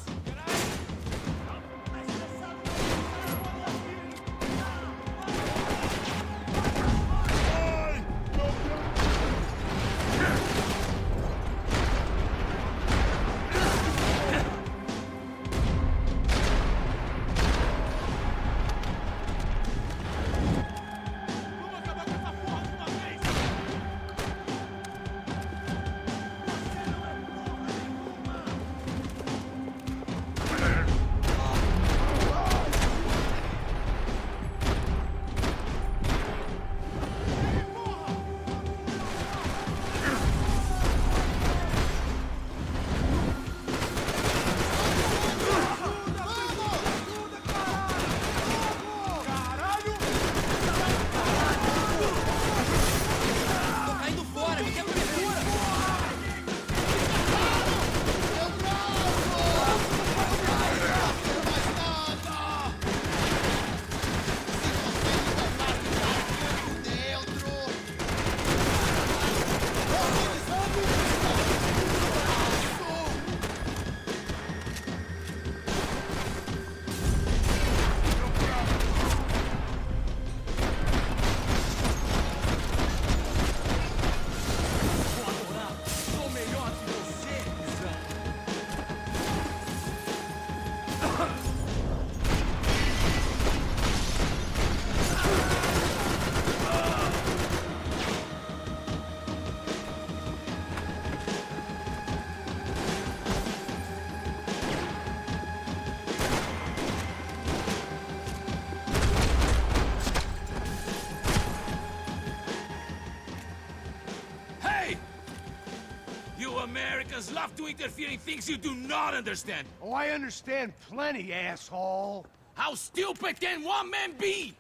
Americans love to interfere in things you do not understand. Oh, I understand plenty, asshole. How stupid can one man be?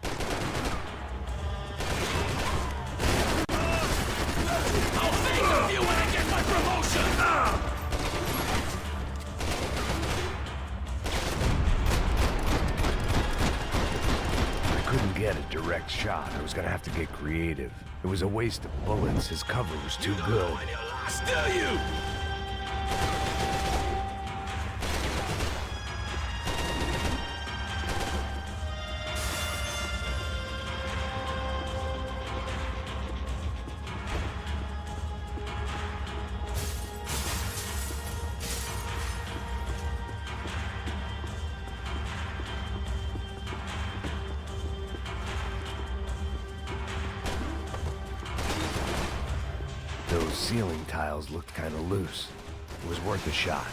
I'll think of you when I get my promotion! I couldn't get a direct shot. I was gonna have to get creative. It was a waste of bullets. His cover was too good. When you lost, do you? Those ceiling tiles looked kind of loose. It was worth a shot.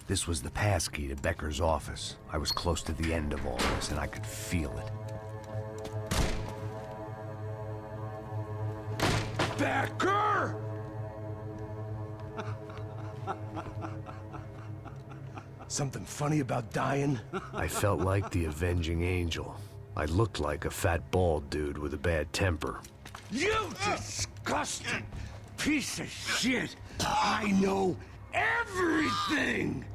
This was the passkey to Becker's office. I was close to the end of all this, and I could feel it. Becker! Something funny about dying? I felt like the avenging angel. I looked like a fat bald dude with a bad temper. You disgusting piece of shit! I know everything!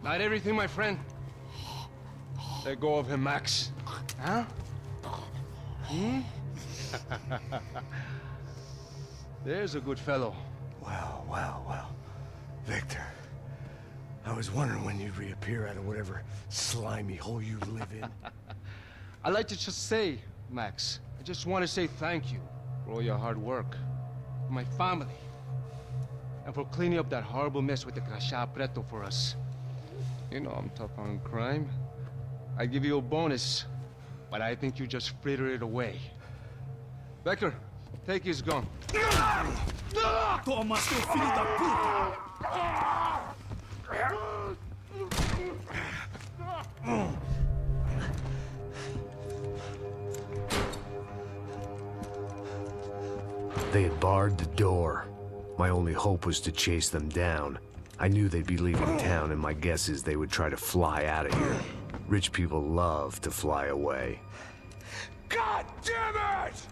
Not everything, my friend. Let go of him, Max. Huh? Hmm? There's a good fellow. Well, well, well. Victor, I was wondering when you'd reappear out of whatever slimy hole you live in. I'd like to just say, Max, I just want to say thank you for all your hard work, for my family, and for cleaning up that horrible mess with the Crachá Preto for us. You know I'm tough on crime. I'd give you a bonus, but I think you just fritter it away. Becker, take his gun. Toma, seu filho da puta! They had barred the door. My only hope was to chase them down. I knew they'd be leaving town, and my guess is they would try to fly out of here. Rich people love to fly away. God damn it!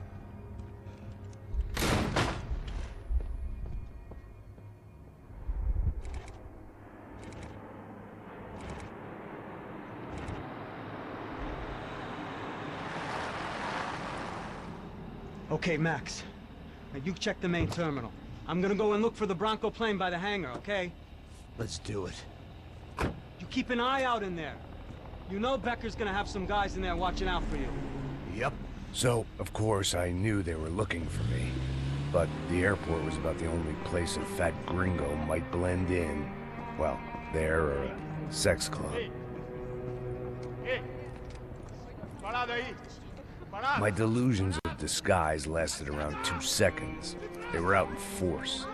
Okay, Max. Now you check the main terminal. I'm gonna go and look for the Bronco plane by the hangar, okay? Let's do it. You keep an eye out in there. You know Becker's gonna have some guys in there watching out for you. Yep. So, of course, I knew they were looking for me. But the airport was about the only place a fat gringo might blend in. Well, there or a sex club. My delusions of disguise lasted around 2 seconds. They were out in force.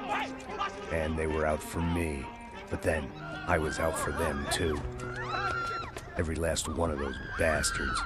And they were out for me. But then, I was out for them, too. Every last one of those bastards.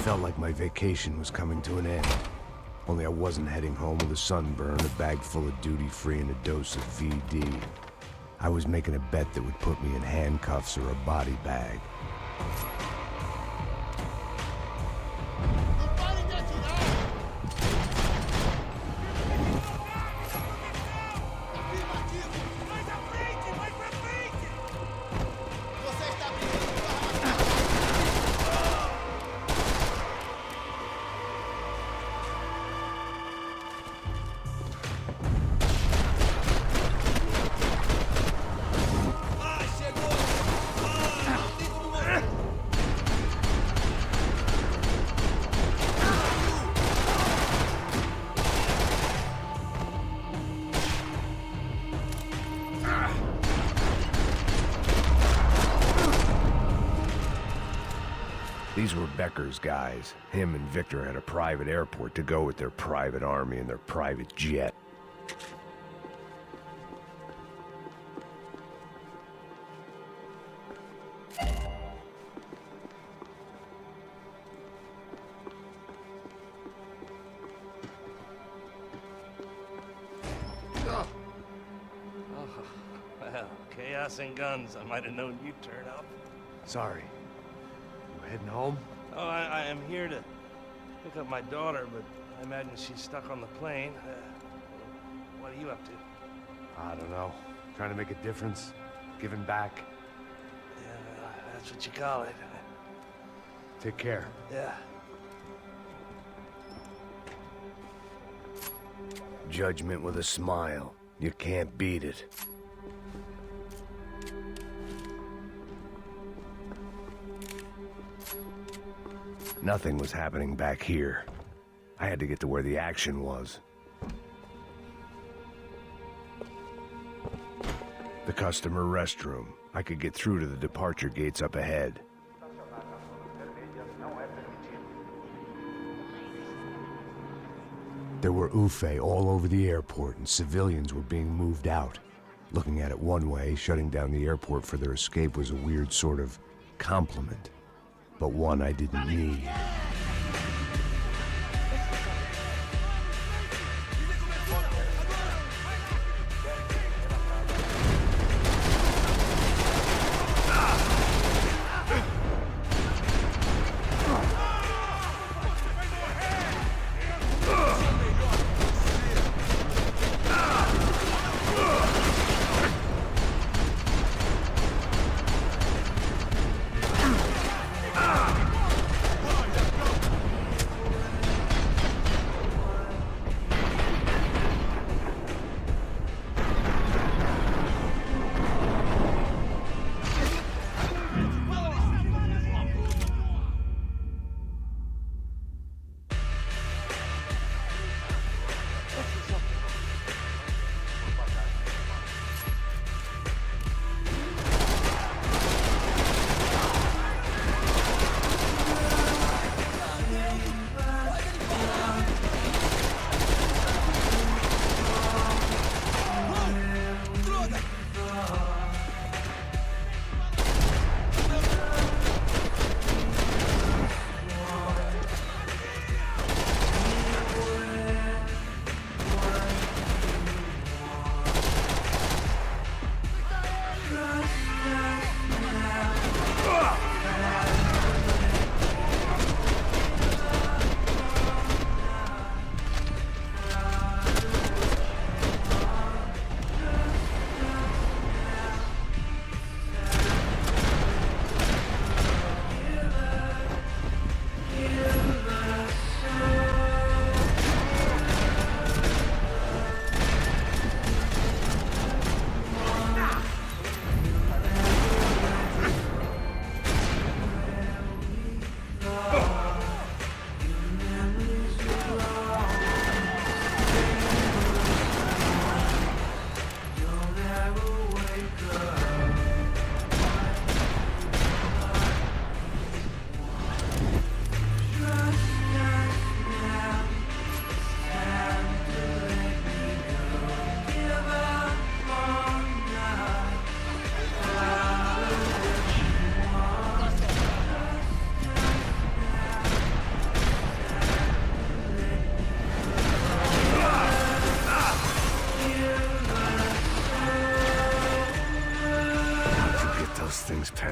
felt like my vacation was coming to an end. Only I wasn't heading home with a sunburn, a bag full of duty-free, and a dose of VD. I was making a bet that would put me in handcuffs or a body bag. These were Becker's guys. Him and Victor had a private airport to go with their private army and their private jet. Well, chaos and guns. I might have known you'd turn up. Sorry. You heading home? Oh, I am here to pick up my daughter, but I imagine she's stuck on the plane. What are you up to? I don't know. Trying to make a difference. Giving back. Yeah, that's what you call it. Take care. Yeah. Judgment with a smile. You can't beat it. Nothing was happening back here. I had to get to where the action was. The customer restroom. I could get through to the departure gates up ahead. There were UFE all over the airport, and civilians were being moved out. Looking at it one way, shutting down the airport for their escape was a weird sort of compliment, but one I didn't need.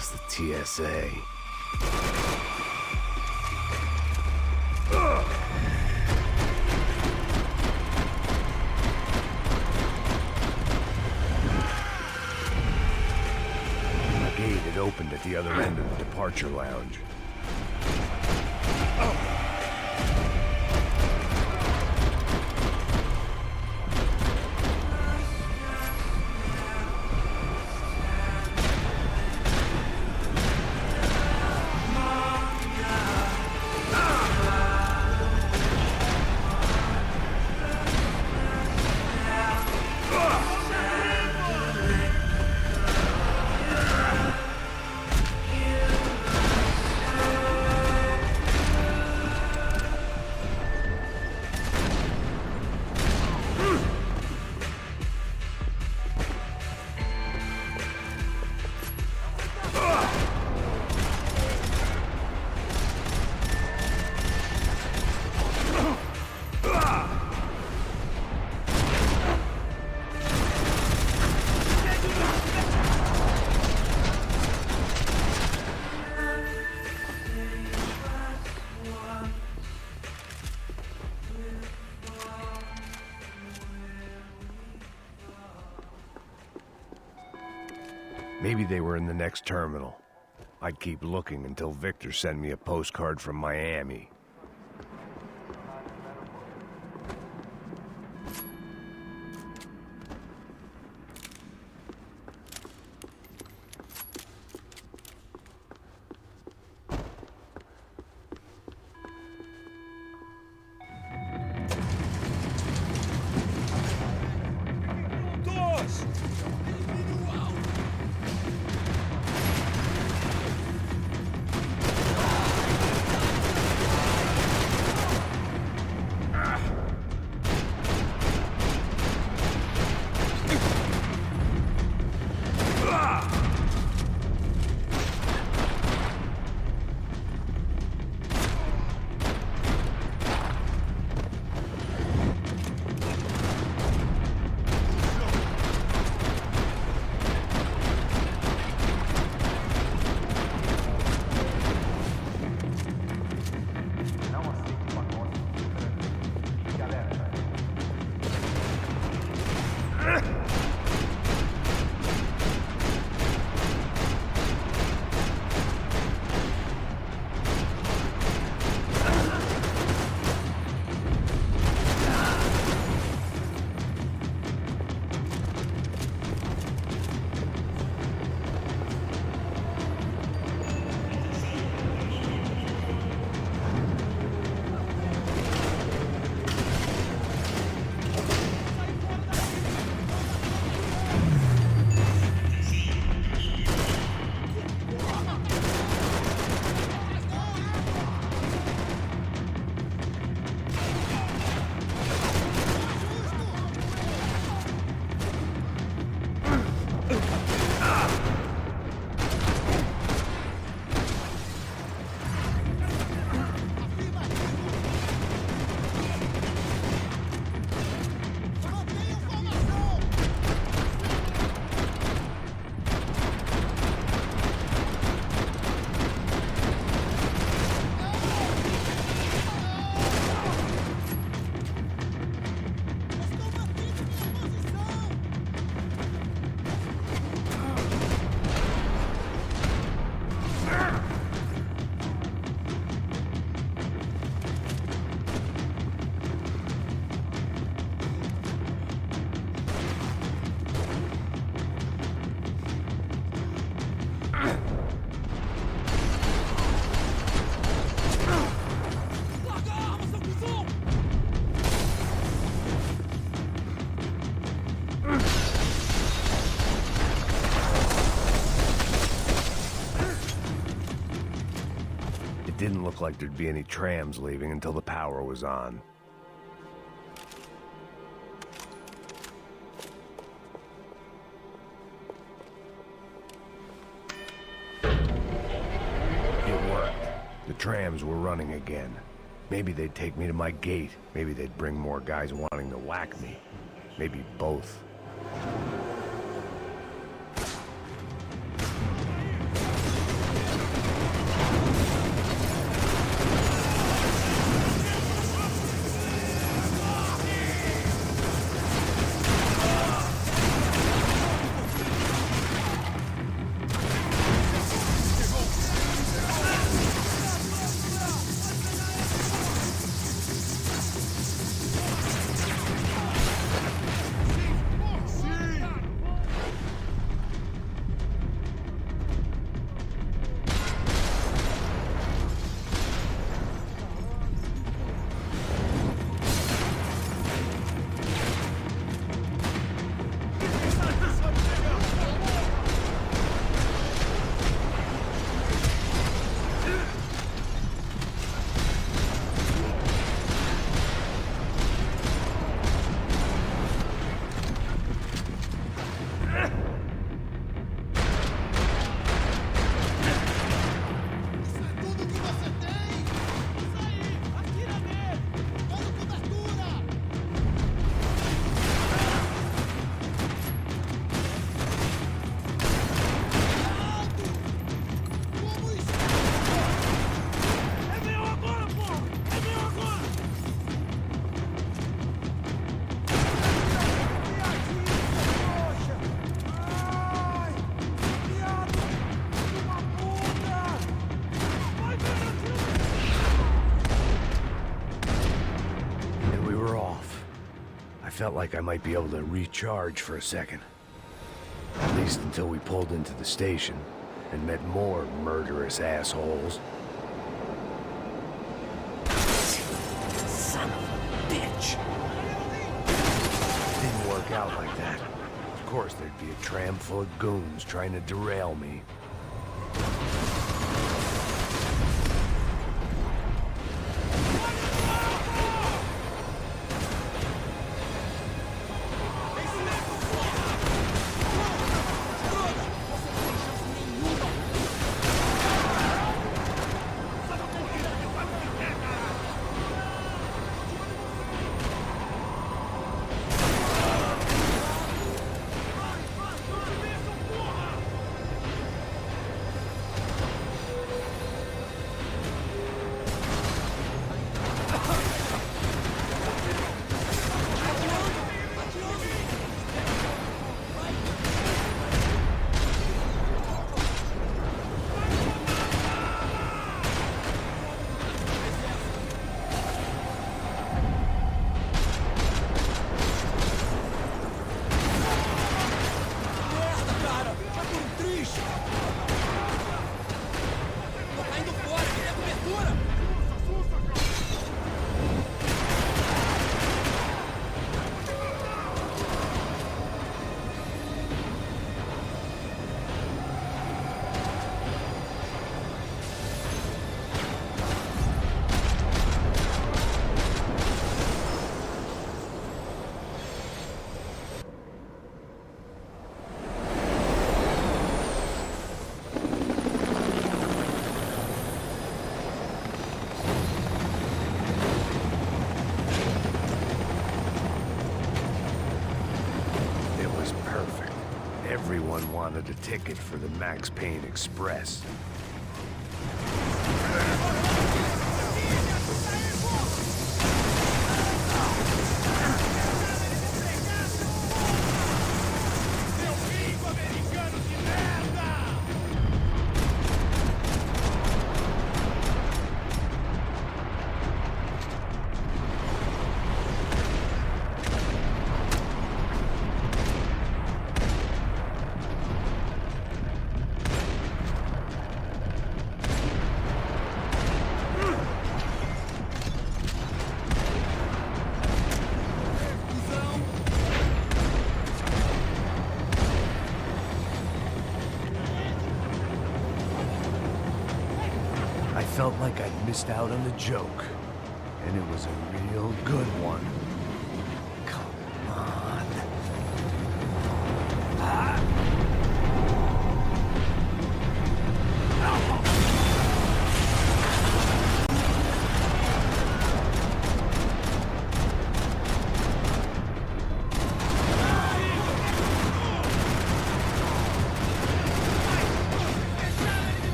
past the TSA. The gate had opened at the other end of the departure lounge. Maybe they were in the next terminal. I'd keep looking until Victor sent me a postcard from Miami. Didn't look like there'd be any trams leaving until the power was on. It worked. The trams were running again. Maybe they'd take me to my gate. Maybe they'd bring more guys wanting to whack me. Maybe both. felt like I might be able to recharge for a second. At least until we pulled into the station and met more murderous assholes. Son of a bitch! Didn't work out like that. Of course there'd be a tram full of goons trying to derail me. Everyone wanted a ticket for the Max Payne Express. I felt like I'd missed out on the joke, and it was a real good one. Come on.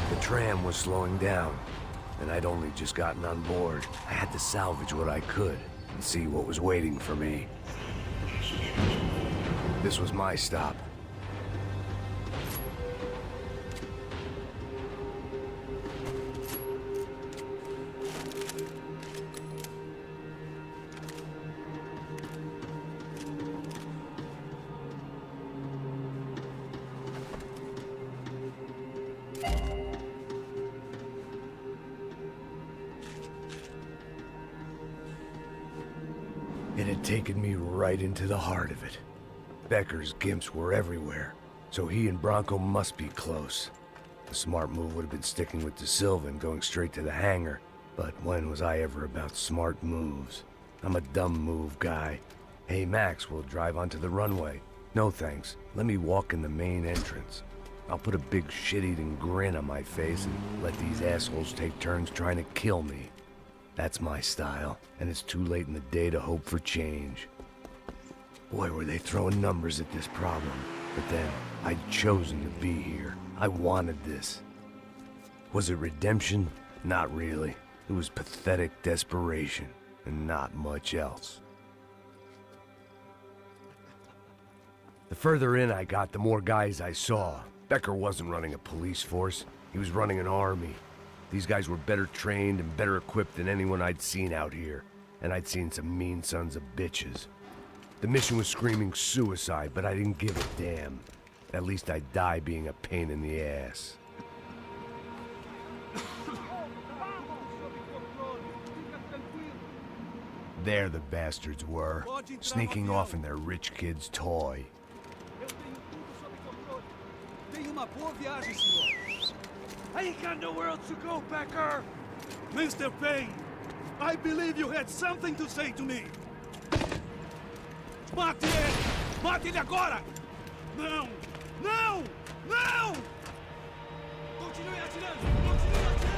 The tram was slowing down, and I'd only just gotten on board. I had to salvage what I could and see what was waiting for me. This was my stop. It had taken me right into the heart of it. Becker's gimps were everywhere, so he and Bronco must be close. The smart move would have been sticking with De Silva and going straight to the hangar, but when was I ever about smart moves? I'm a dumb move guy. Hey Max, we'll drive onto the runway. No thanks, let me walk in the main entrance. I'll put a big shit-eating grin on my face and let these assholes take turns trying to kill me. That's my style, and it's too late in the day to hope for change. Boy, were they throwing numbers at this problem. But then, I'd chosen to be here. I wanted this. Was it redemption? Not really. It was pathetic desperation, and not much else. The further in I got, the more guys I saw. Becker wasn't running a police force. He was running an army. These guys were better trained and better equipped than anyone I'd seen out here. And I'd seen some mean sons of bitches. The mission was screaming suicide, but I didn't give a damn. At least I'd die being a pain in the ass. There the bastards were, sneaking off in their rich kid's toy. I ain't got nowhere else to go, Becker! Mr. Payne, I believe you had something to say to me. Mate ele! Mate ele agora! Não! Não! Não! Continue atirando! Continue atirando!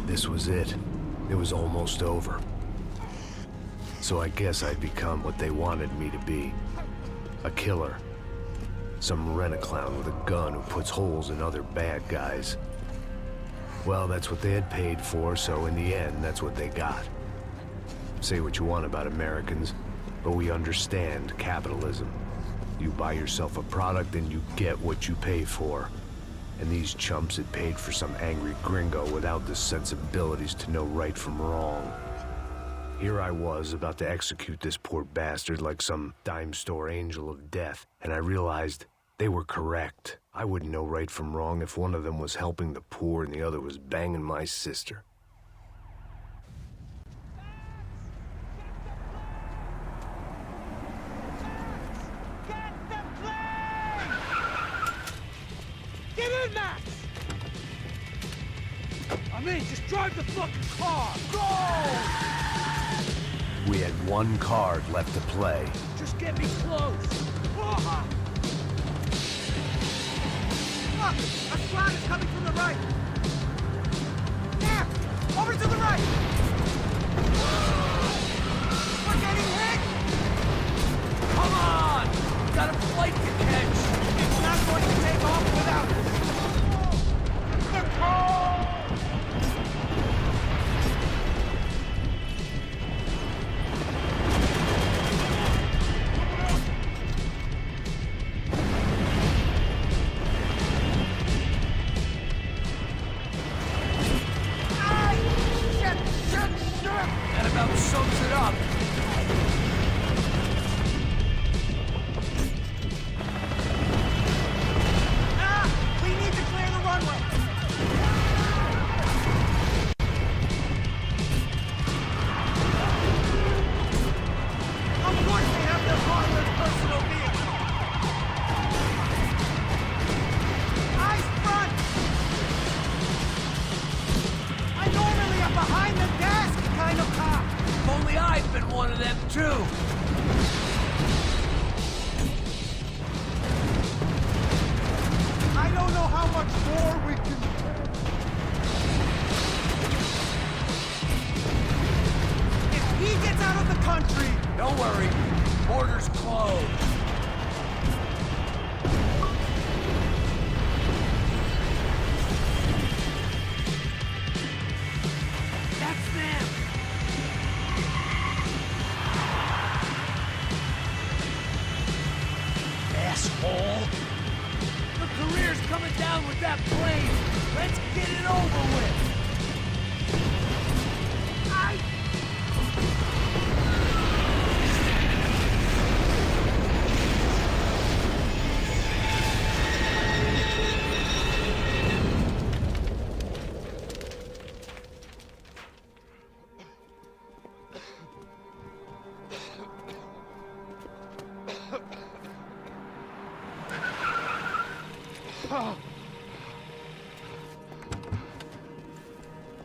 This was it. It was almost over. So I guess I'd become what they wanted me to be. A killer. Some rent-a-clown with a gun who puts holes in other bad guys. Well, that's what they had paid for, so in the end, that's what they got. Say what you want about Americans, but we understand capitalism. You buy yourself a product and you get what you pay for. And these chumps had paid for some angry gringo without the sensibilities to know right from wrong. Here I was, about to execute this poor bastard like some dime store angel of death, and I realized they were correct. I wouldn't know right from wrong if one of them was helping the poor and the other was banging my sister. Get in, Max! I'm in, just drive the fucking car! Go! We had one card left to play. Just get me close! Look! A squad is coming from the right! There! Over to the right! We're getting hit! Come on! Got a flight to catch! It's not going to take off without us! The car! That about sums it up. We need to clear the runway! Of course they have their father's personal vehicle! Eyes front! I'm normally a behind-the-desk kind of cop! If only I'd been one of them, too. I don't know how much more we can... If he gets out of the country... Don't worry. Border's closed. That's them! Asshole! The career's coming down with that plane! Let's get it over with!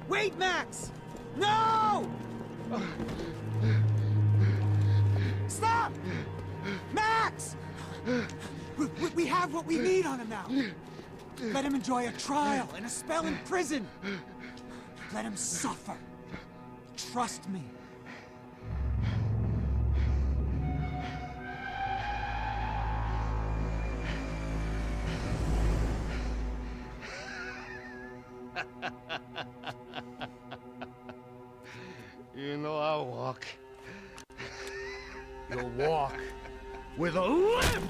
Wait, Max! No! Stop! Max! We have what we need on him now. Let him enjoy a trial and a spell in prison. Let him suffer. Trust me. You know I'll walk. You'll walk with a limp!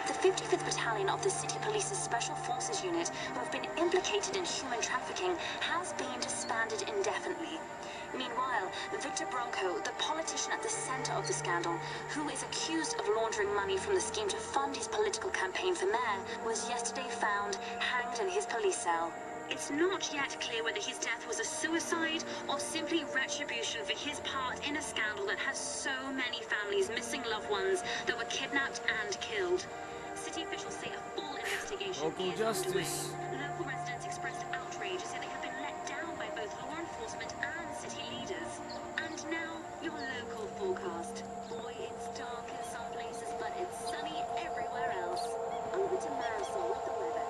The 55th Battalion of the City Police's Special Forces Unit, who have been implicated in human trafficking, has been disbanded indefinitely. Meanwhile, Victor Bronco, the politician at the center of the scandal, who is accused of laundering money from the scheme to fund his political campaign for mayor, was yesterday found hanged in his police cell. It's not yet clear whether his death was a suicide or simply retribution for his part in a scandal that has so many families missing loved ones that were kidnapped and killed. City officials say a full investigation Local is justice. underway. Local residents expressed outrage, saying they have been let down by both law enforcement and city leaders. And now, your local forecast. Boy, it's dark in some places, but it's sunny everywhere else. Over to Marisol with the weather.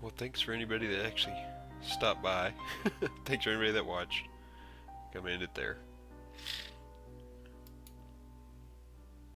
Well, thanks for anybody that actually stopped by. Thanks for anybody that watched. I'm gonna end it there.